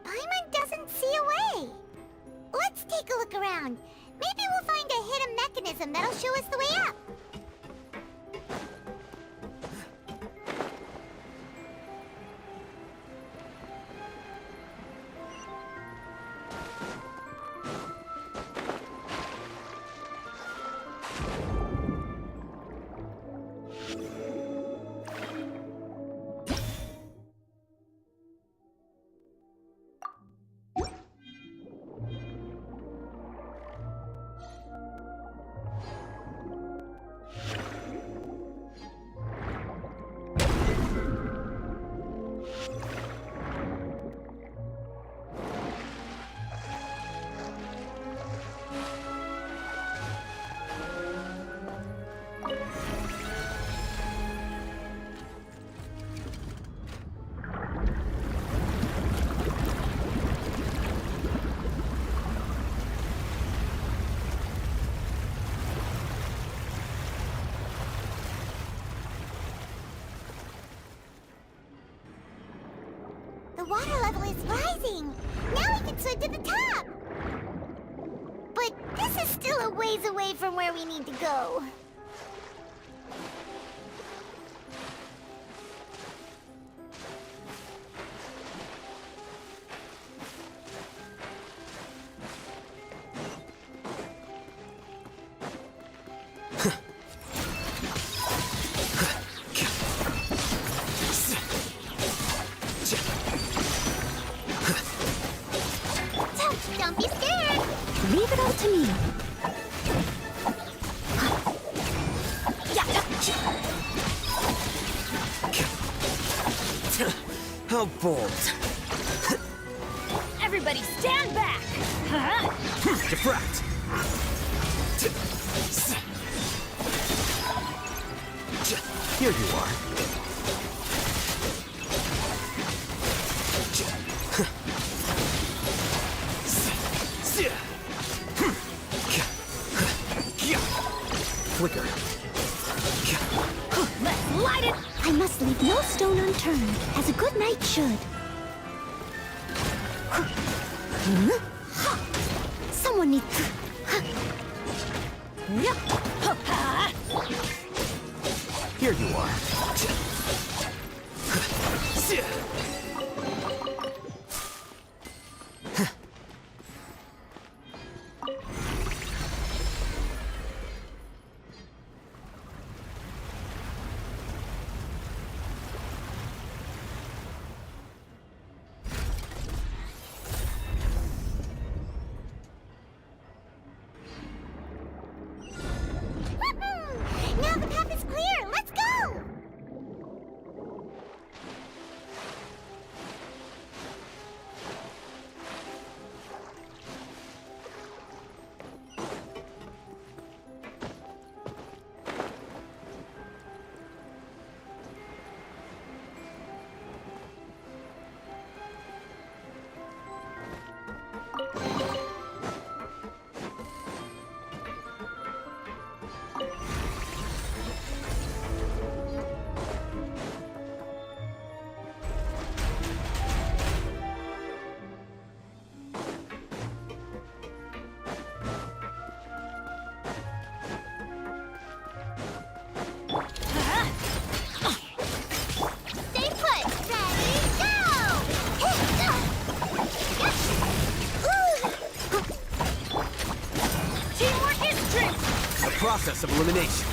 Paimon doesn't see a way. Let's take a look around. Maybe we'll find a hidden mechanism that'll show us the way up. The water level is rising! Now we can swim to the top! But this is still a ways away from where we need to go. Don't be scared! Leave it all to me.
How bold.
Everybody stand back!
Defract!
Here you are. Flicker.
Let's light it! I must leave no stone unturned, as a good knight should. Someone needs to...
Here you are.
Now the path is clear! Let's go! Stay put! Ready, go! Teamwork is strength!
A process of elimination.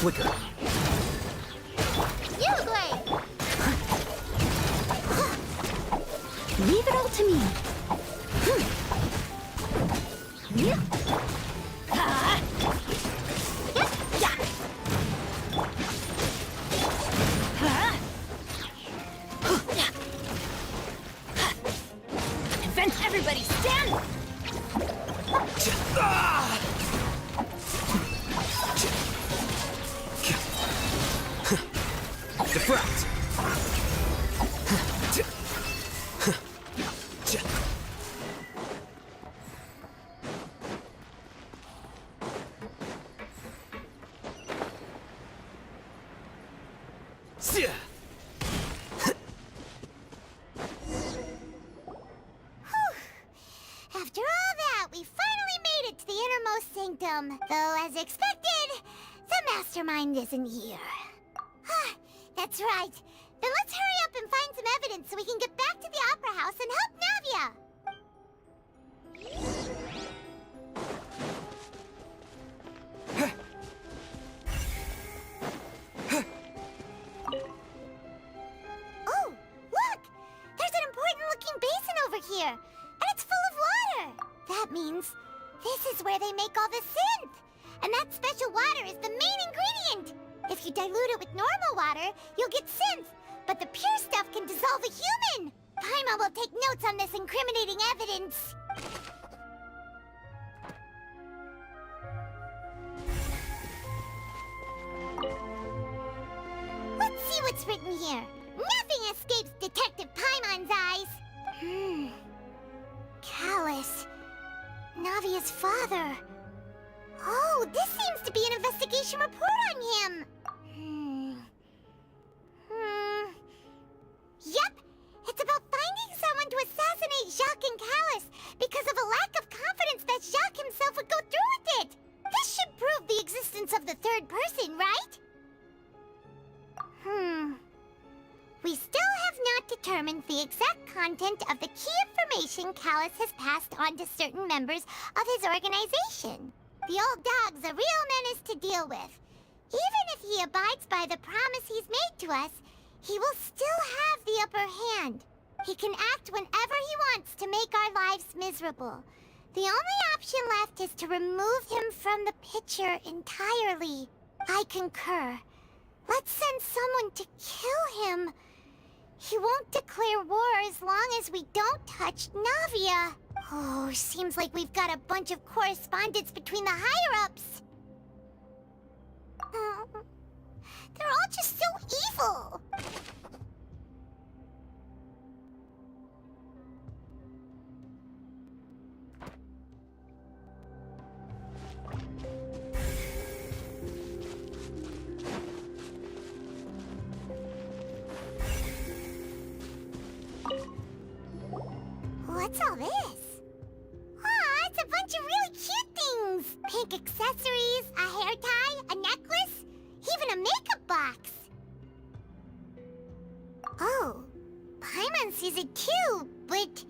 Flicker.
You, Blade! Leave it all to me.
Event everybody, stand!
Defract.
After all that, we finally made it to the innermost sanctum. Though, as expected, the mastermind isn't here. That's right. Then let's hurry up and find some evidence so we can get back to the Opera House and help Navia. Oh, look! There's an important-looking basin over here, and it's full of water. That means this is where they make all the synth. And that special water is the main ingredient. If you dilute it with normal water, you'll get synth. But the pure stuff can dissolve a human. Paimon will take notes on this incriminating evidence. Let's see what's written here. Nothing escapes Detective Paimon's eyes. Callus. Navia's father. Oh, this seems to be an investigation report on him. Yep, it's about finding someone to assassinate Jacques and Callus because of a lack of confidence that Jacques himself would go through with it. This should prove the existence of the third person, right? We still have not determined the exact content of the key information Callus has passed on to certain members of his organization. The old dog's a real menace to deal with. Even if he abides by the promise he's made to us, he will still have the upper hand. He can act whenever he wants to make our lives miserable. The only option left is to remove him from the picture entirely. I concur. Let's send someone to kill him. He won't declare war as long as we don't touch Navia. Oh, seems like we've got a bunch of correspondence between the higher-ups. They're all just so evil. What's all this? Aw, it's a bunch of really cute things. Pink accessories, a hair tie, a necklace, even a makeup box. Oh, Paimon sees it too, but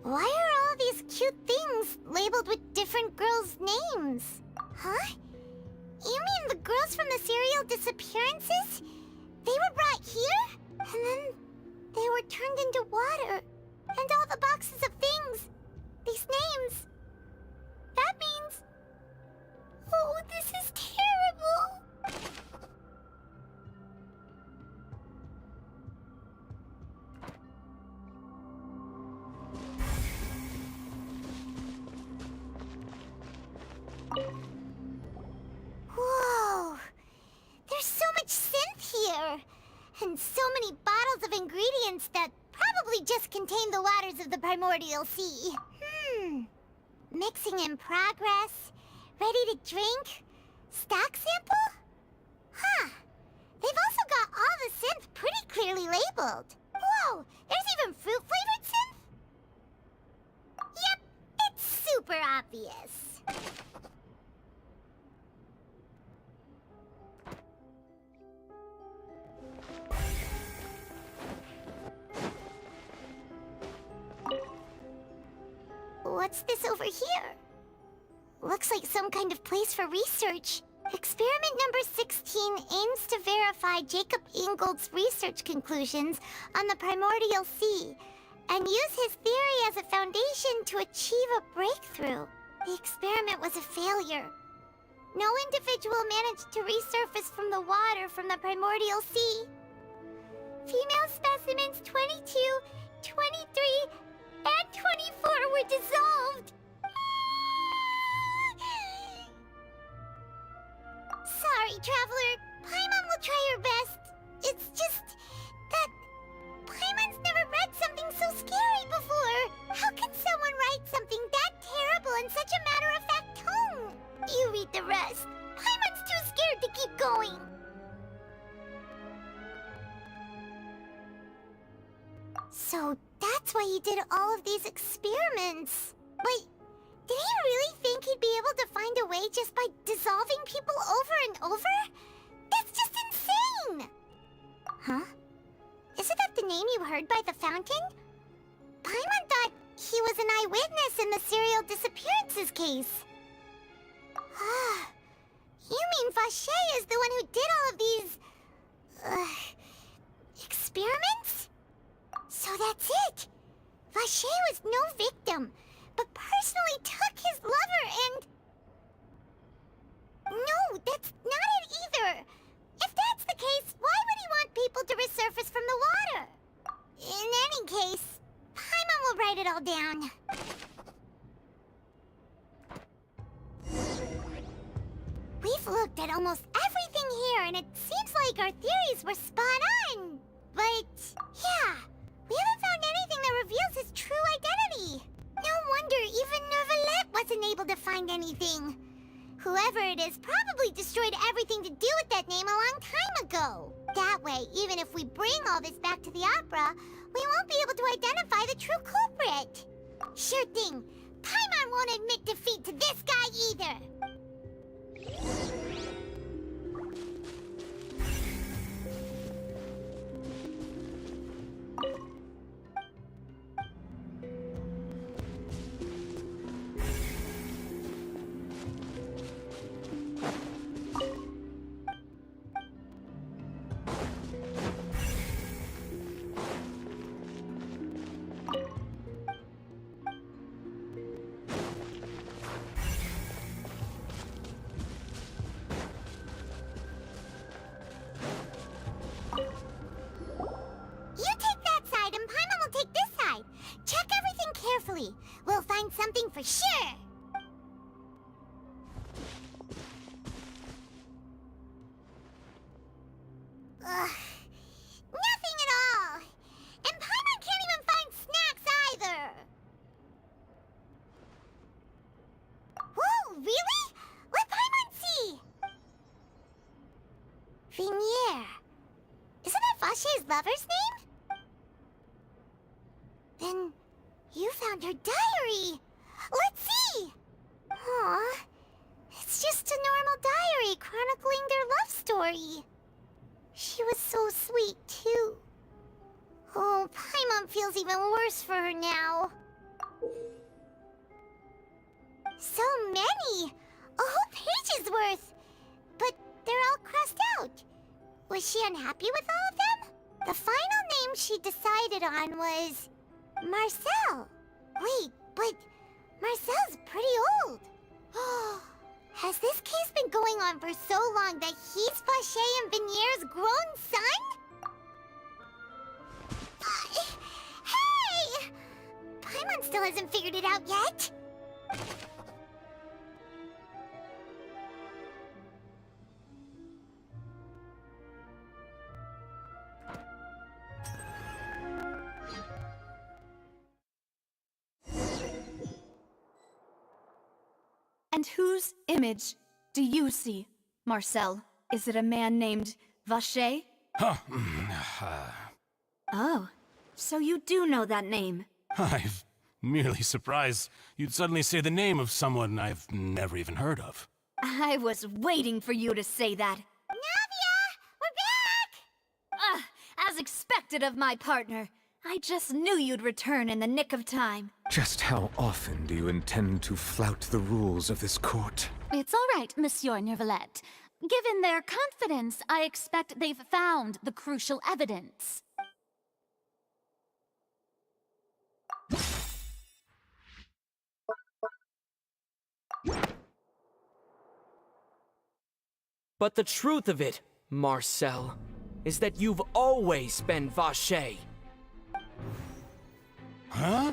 why are all these cute things labeled with different girls' names? Huh? You mean the girls from the serial disappearances? They were brought here, and then they were turned into water. And all the boxes of things, these names. That means... Oh, this is terrible! Whoa! There's so much synth here! And so many bottles of ingredients that probably just contain the waters of the primordial sea. Mixing in progress, ready to drink, stock sample? Huh. They've also got all the synth pretty clearly labeled. Whoa, there's even fruit-flavored synth? Yep, it's super obvious. What's this over here? Looks like some kind of place for research. Experiment number 16 aims to verify Jacob Ingold's research conclusions on the primordial sea and use his theory as a foundation to achieve a breakthrough. The experiment was a failure. No individual managed to resurface from the water from the primordial sea. Female specimens 22, 23, and 24 were dissolved. Sorry, Traveler. Paimon will try her best. It's just that Paimon's never read something so scary before. How can someone write something that terrible in such a matter-of-fact tone? You read the rest. Paimon's too scared to keep going. So that's why he did all of these experiments. But did he really think he'd be able to find a way just by dissolving people over and over? That's just insane! Huh? Isn't that the name you heard by the fountain? Paimon thought he was an eyewitness in the serial disappearances case. Ah, you mean Vacher is the one who did all of these... experiments? So that's it! Vacher was no victim, but personally took his lover and... No, that's not it either! If that's the case, why would he want people to resurface from the water? In any case, Paimon will write it all down. We've looked at almost everything here, and it seems like our theories were spot on. But, yeah, we haven't found anything that reveals his true identity. No wonder even Neuvillette wasn't able to find anything. Whoever it is probably destroyed everything to do with that name a long time ago. That way, even if we bring all this back to the opera, we won't be able to identify the true culprit. Sure thing. Paimon won't admit defeat to this guy either. carefully. We'll find something for sure. Ugh. Nothing at all. And Paimon can't even find snacks either. Whoa, really? Let Paimon see. Vignier. Isn't that Vache's lover's name? Then you found her diary. Let's see. Aw. It's just a normal diary chronicling their love story. She was so sweet, too. Oh, Paimon feels even worse for her now. So many! A whole page's worth! But they're all crossed out. Was she unhappy with all of them? The final name she decided on was... Marcel. Wait, but Marcel's pretty old. Has this case been going on for so long that he's Vache and Vignier's grown son? Hey! Paimon still hasn't figured it out yet.
And whose image do you see, Marcel? Is it a man named Vache? Oh, so you do know that name.
I'm merely surprised you'd suddenly say the name of someone I've never even heard of.
I was waiting for you to say that.
Navia! We're back!
As expected of my partner. I just knew you'd return in the nick of time.
Just how often do you intend to flout the rules of this court?
It's all right, Monsieur Nervalette. Given their confidence, I expect they've found the crucial evidence.
But the truth of it, Marcel, is that you've always been Vache.
Huh?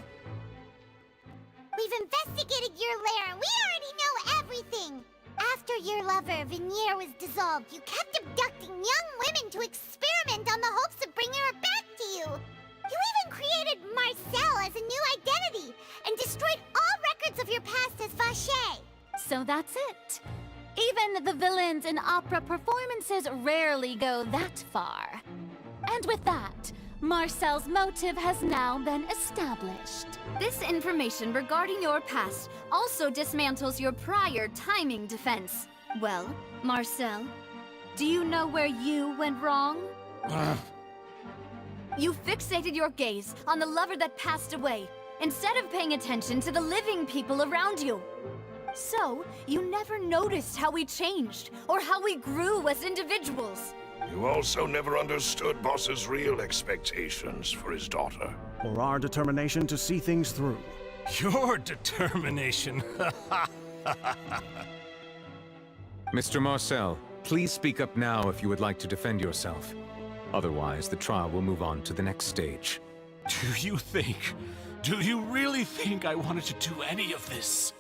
We've investigated your lair and we already know everything! After your lover, Vignier, was dissolved, you kept abducting young women to experiment on the hopes of bringing her back to you! You even created Marcel as a new identity and destroyed all records of your past as Vache!
So that's it. Even the villains in opera performances rarely go that far. And with that, Marcel's motive has now been established.
This information regarding your past also dismantles your prior timing defense. Well, Marcel, do you know where you went wrong? You fixated your gaze on the lover that passed away, instead of paying attention to the living people around you. So, you never noticed how we changed, or how we grew as individuals.
You also never understood Boss's real expectations for his daughter.
Or our determination to see things through.
Your determination.
Mr. Marcel, please speak up now if you would like to defend yourself. Otherwise, the trial will move on to the next stage.
Do you really think I wanted to do any of this?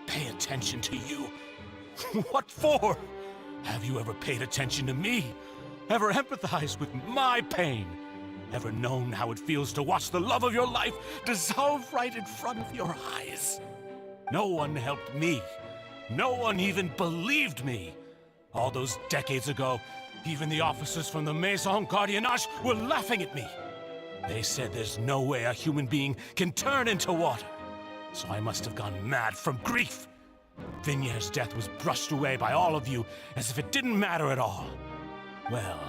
Pay attention to you? What for? Have you ever paid attention to me? Ever empathized with my pain? Ever known how it feels to watch the love of your life dissolve right in front of your eyes? No one helped me. No one even believed me. All those decades ago, even the officers from the Maison Gardiennage were laughing at me. They said there's no way a human being can turn into water. So I must have gone mad from grief. Vignier's death was brushed away by all of you as if it didn't matter at all. Well,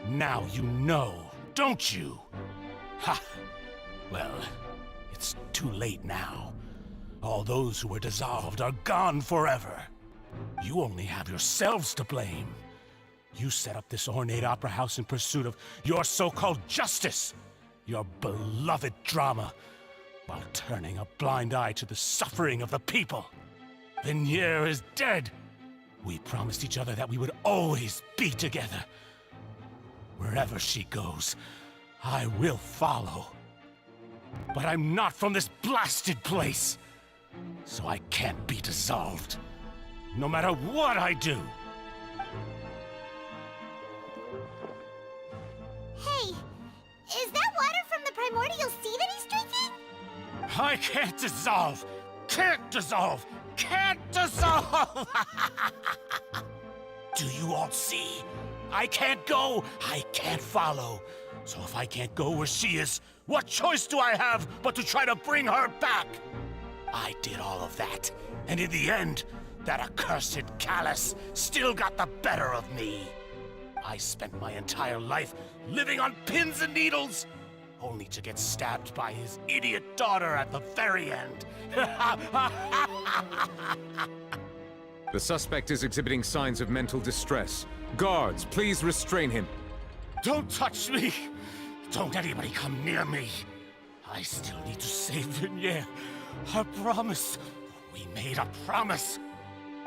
now you know, don't you? Ha! Well, it's too late now. All those who were dissolved are gone forever. You only have yourselves to blame. You set up this ornate opera house in pursuit of your so-called justice, your beloved drama, while turning a blind eye to the suffering of the people. Vignier is dead. We promised each other that we would always be together. Wherever she goes, I will follow. But I'm not from this blasted place. So I can't be dissolved. No matter what I do.
Hey, is that water from the primordial sea that he's drinking?
I can't dissolve! Can't dissolve! Can't dissolve! Do you all see? I can't go, I can't follow. So if I can't go where she is, what choice do I have but to try to bring her back? I did all of that, and in the end, that accursed Callus still got the better of me. I spent my entire life living on pins and needles, only to get stabbed by his idiot daughter at the very end.
The suspect is exhibiting signs of mental distress. Guards, please restrain him.
Don't touch me! Don't anybody come near me! I still need to save Vignier. Our promise. We made a promise.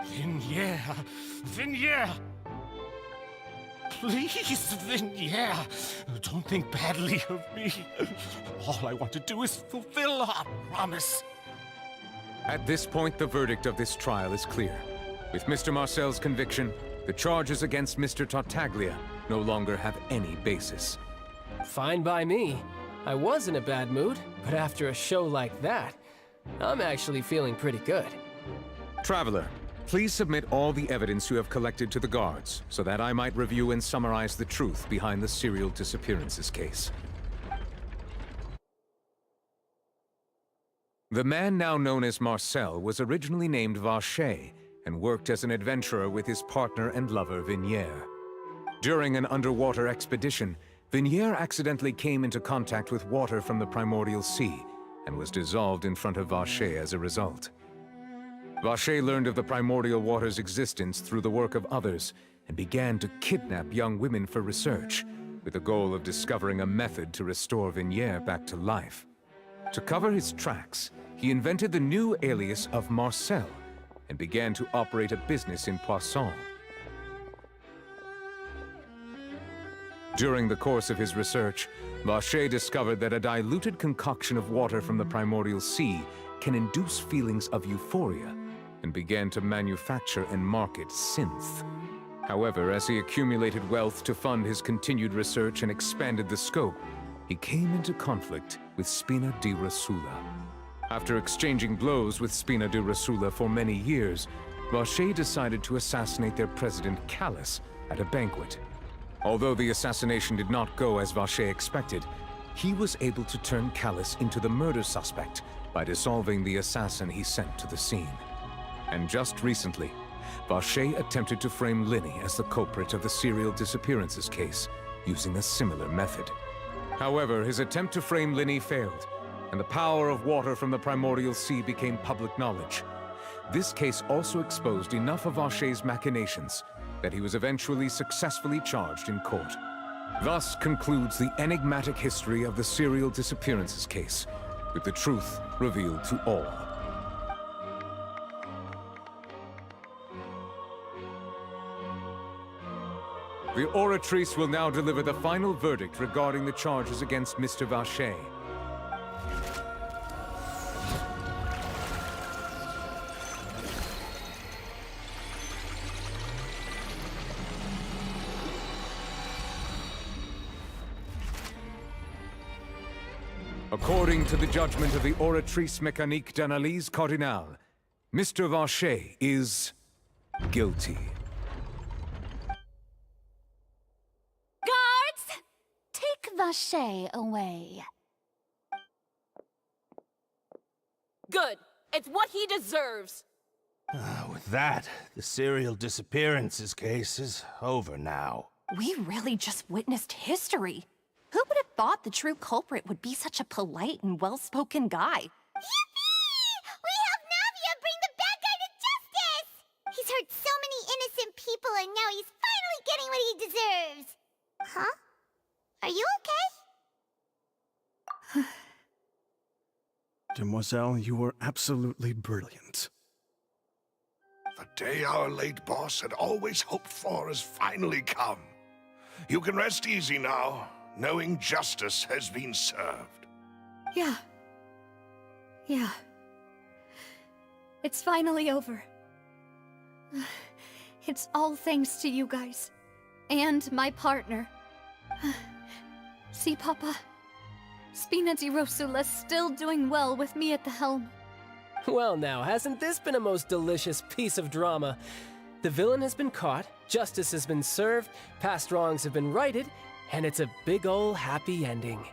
Vignier. Vignier! Please, Vignier. Don't think badly of me. All I want to do is fulfill our promise.
At this point, the verdict of this trial is clear. With Mr. Marcel's conviction, the charges against Mr. Tartaglia no longer have any basis.
Fine by me. I was in a bad mood, but after a show like that, I'm actually feeling pretty good.
Traveler, please submit all the evidence you have collected to the guards, so that I might review and summarize the truth behind the serial disappearances case. The man now known as Marcel was originally named Vacher and worked as an adventurer with his partner and lover Vignier. During an underwater expedition, Vignier accidentally came into contact with water from the primordial sea and was dissolved in front of Vacher as a result. Vacher learned of the primordial water's existence through the work of others and began to kidnap young women for research, with the goal of discovering a method to restore Vignier back to life. To cover his tracks, he invented the new alias of Marcel and began to operate a business in Poisson. During the course of his research, Vacher discovered that a diluted concoction of water from the primordial sea can induce feelings of euphoria, and began to manufacture and market synth. However, as he accumulated wealth to fund his continued research and expanded the scope, he came into conflict with Spina di Rosula. After exchanging blows with Spina di Rosula for many years, Vacher decided to assassinate their president Callus at a banquet. Although the assassination did not go as Vacher expected, he was able to turn Callus into the murder suspect by dissolving the assassin he sent to the scene. And just recently, Vacher attempted to frame Linny as the culprit of the serial disappearances case, using a similar method. However, his attempt to frame Linny failed, and the power of water from the primordial sea became public knowledge. This case also exposed enough of Vacher's machinations that he was eventually successfully charged in court. Thus concludes the enigmatic history of the serial disappearances case, with the truth revealed to all. The Oratrice will now deliver the final verdict regarding the charges against Mr. Vacher. According to the judgment of the Oratrice Mécanique d'Analyse Cardinale, Mr. Vacher is guilty.
Guards! Take Vacher away.
Good. It's what he deserves.
With that, the serial disappearances case is over now.
We really just witnessed history. Who would have thought the true culprit would be such a polite and well-spoken guy?
Yippee! We helped Navia bring the bad guy to justice! He's hurt so many innocent people and now he's finally getting what he deserves! Huh? Are you okay?
Demoiselle, you were absolutely brilliant.
The day our late boss had always hoped for has finally come. You can rest easy now, knowing justice has been served.
Yeah, Yeah. It's finally over. It's all thanks to you guys. And my partner. See, Papa? Spina di Rosula's still doing well with me at the helm.
Well now, hasn't this been a most delicious piece of drama? The villain has been caught, justice has been served, past wrongs have been righted, and it's a big ol' happy ending.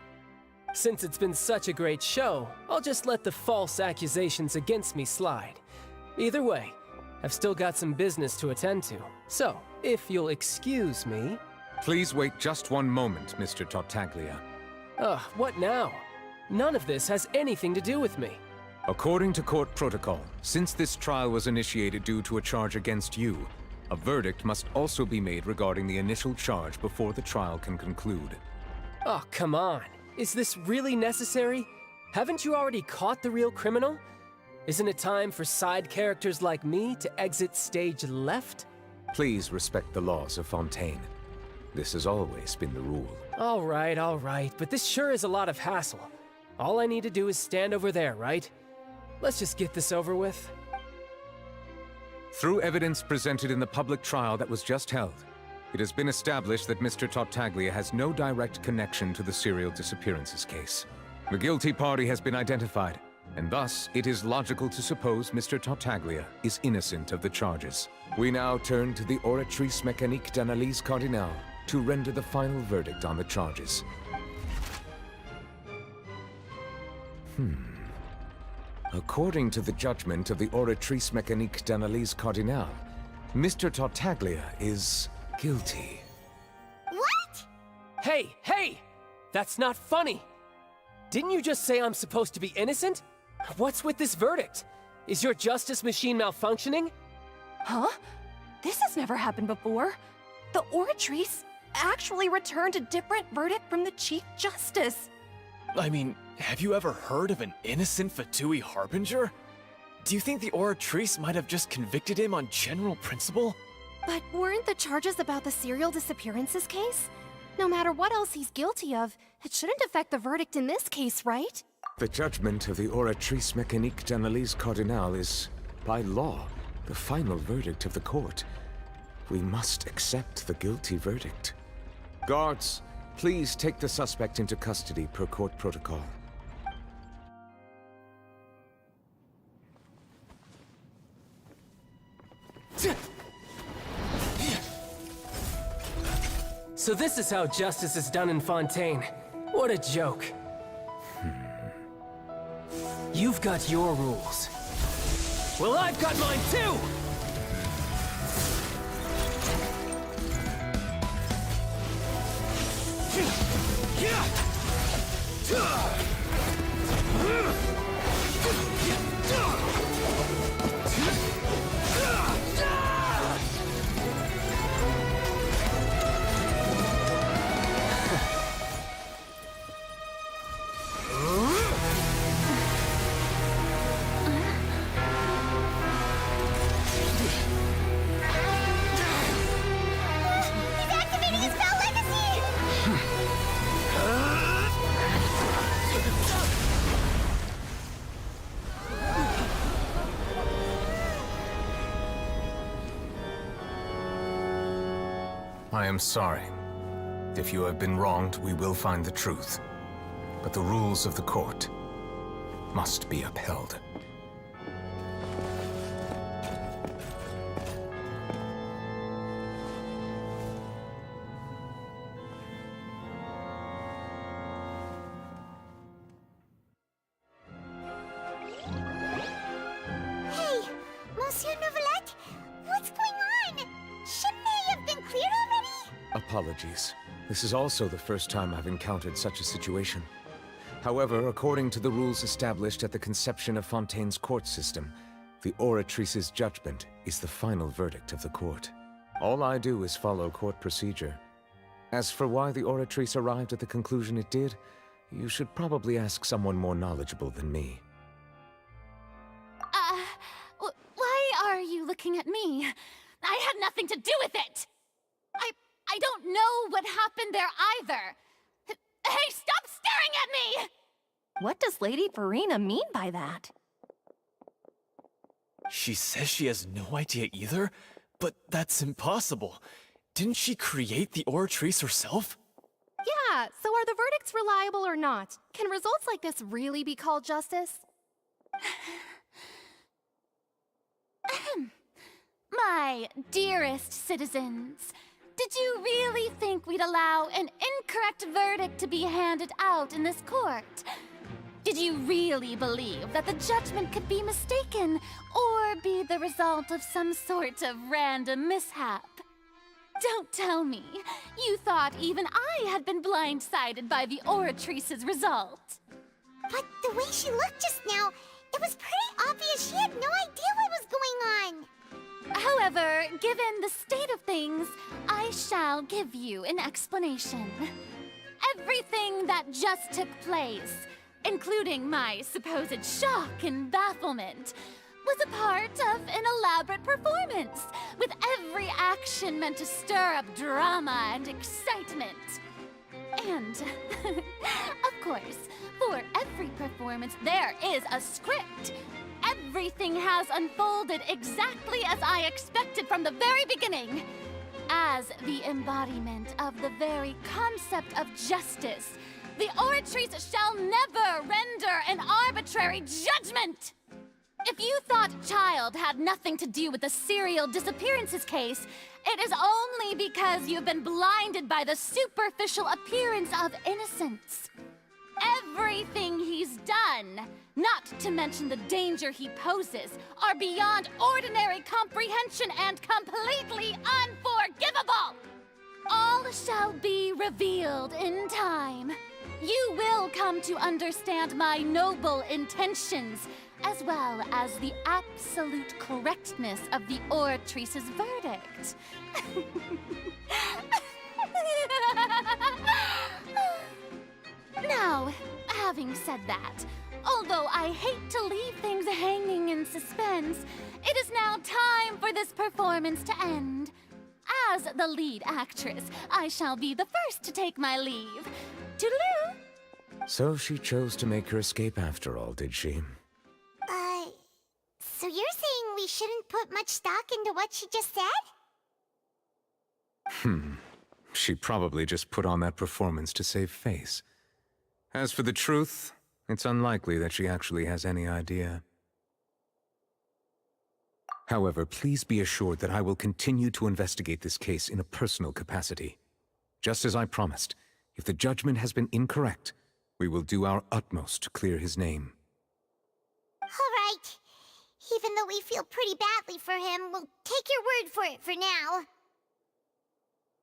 Since it's been such a great show, I'll just let the false accusations against me slide. Either way, I've still got some business to attend to. So, if you'll excuse me...
Please wait just one moment, Mr. Tartaglia.
Ugh, what now? None of this has anything to do with me.
According to court protocol, since this trial was initiated due to a charge against you, a verdict must also be made regarding the initial charge before the trial can conclude.
Oh, come on. Is this really necessary? Haven't you already caught the real criminal? Isn't it time for side characters like me to exit stage left?
Please respect the laws of Fontaine. This has always been the rule.
All right, but this sure is a lot of hassle. All I need to do is stand over there, right? Let's just get this over with.
Through evidence presented in the public trial that was just held, it has been established that Mr. Tartaglia has no direct connection to the serial disappearances case. The guilty party has been identified, and thus it is logical to suppose Mr. Tartaglia is innocent of the charges. We now turn to the Oratrice Mécanique d'Analyse Cardinale to render the final verdict on the charges. According to the judgment of the Oratrice Mécanique d'Analyse Cardinale, Mr. Tartaglia is guilty.
What?
Hey! That's not funny! Didn't you just say I'm supposed to be innocent? What's with this verdict? Is your justice machine malfunctioning?
Huh? This has never happened before. The Oratrice actually returned a different verdict from the Chief Justice.
I mean, have you ever heard of an innocent Fatui Harbinger? Do you think the Oratrice might have just convicted him on general principle?
But weren't the charges about the serial disappearances case? No matter what else he's guilty of, it shouldn't affect the verdict in this case, right?
The judgment of the Oratrice Mécanique d'Analyse Cardinale is, by law, the final verdict of the court. We must accept the guilty verdict. Guards, please take the suspect into custody per court protocol.
So this is how justice is done in Fontaine. What a joke. You've got your rules. Well, I've got mine too!
I am sorry. If you have been wronged, we will find the truth. But the rules of the court must be upheld.
Hey, Monsieur Nouvelette, what's going on? Shouldn't they have been cleared already?
Apologies. This is also the first time I've encountered such a situation. However, according to the rules established at the conception of Fontaine's court system, the Oratrice's judgment is the final verdict of the court. All I do is follow court procedure. As for why the Oratrice arrived at the conclusion it did, you should probably ask someone more knowledgeable than me.
Why are you looking at me? I had nothing to do with it! I don't know what happened there either. Hey, stop staring at me!
What does Lady Farina mean by that?
She says she has no idea either, but that's impossible. Didn't she create the Oratrice herself?
Yeah, so are the verdicts reliable or not? Can results like this really be called justice?
My dearest citizens, did you really think we'd allow an incorrect verdict to be handed out in this court? Did you really believe that the judgment could be mistaken or be the result of some sort of random mishap? Don't tell me you thought even I had been blindsided by the Oratrice's result.
But the way she looked just now, it was pretty obvious she had no idea what was going on.
However, given the state of things, I shall give you an explanation. Everything that just took place, including my supposed shock and bafflement, was a part of an elaborate performance, with every action meant to stir up drama and excitement. And, of course, for every performance, there is a script. Everything has unfolded exactly as I expected from the very beginning. As the embodiment of the very concept of justice, the Oratrice shall never render an arbitrary judgment! If you thought Child had nothing to do with the serial disappearances case, it is only because you've been blinded by the superficial appearance of innocence. Everything he's done, not to mention the danger he poses, are beyond ordinary comprehension and completely unforgivable! All shall be revealed in time. You will come to understand my noble intentions, as well as the absolute correctness of the Oratrice's verdict. Now, having said that, although I hate to leave things hanging in suspense, it is now time for this performance to end. As the lead actress, I shall be the first to take my leave. Toodaloo!
So she chose to make her escape after all, did she?
So you're saying we shouldn't put much stock into what she just said?
She probably just put on that performance to save face. As for the truth, it's unlikely that she actually has any idea. However, please be assured that I will continue to investigate this case in a personal capacity. Just as I promised, if the judgment has been incorrect, we will do our utmost to clear his name.
All right. Even though we feel pretty badly for him, we'll take your word for it for now.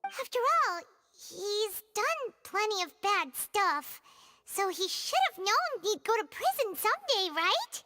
After all, he's done plenty of bad stuff, so he should have known he'd go to prison someday, right?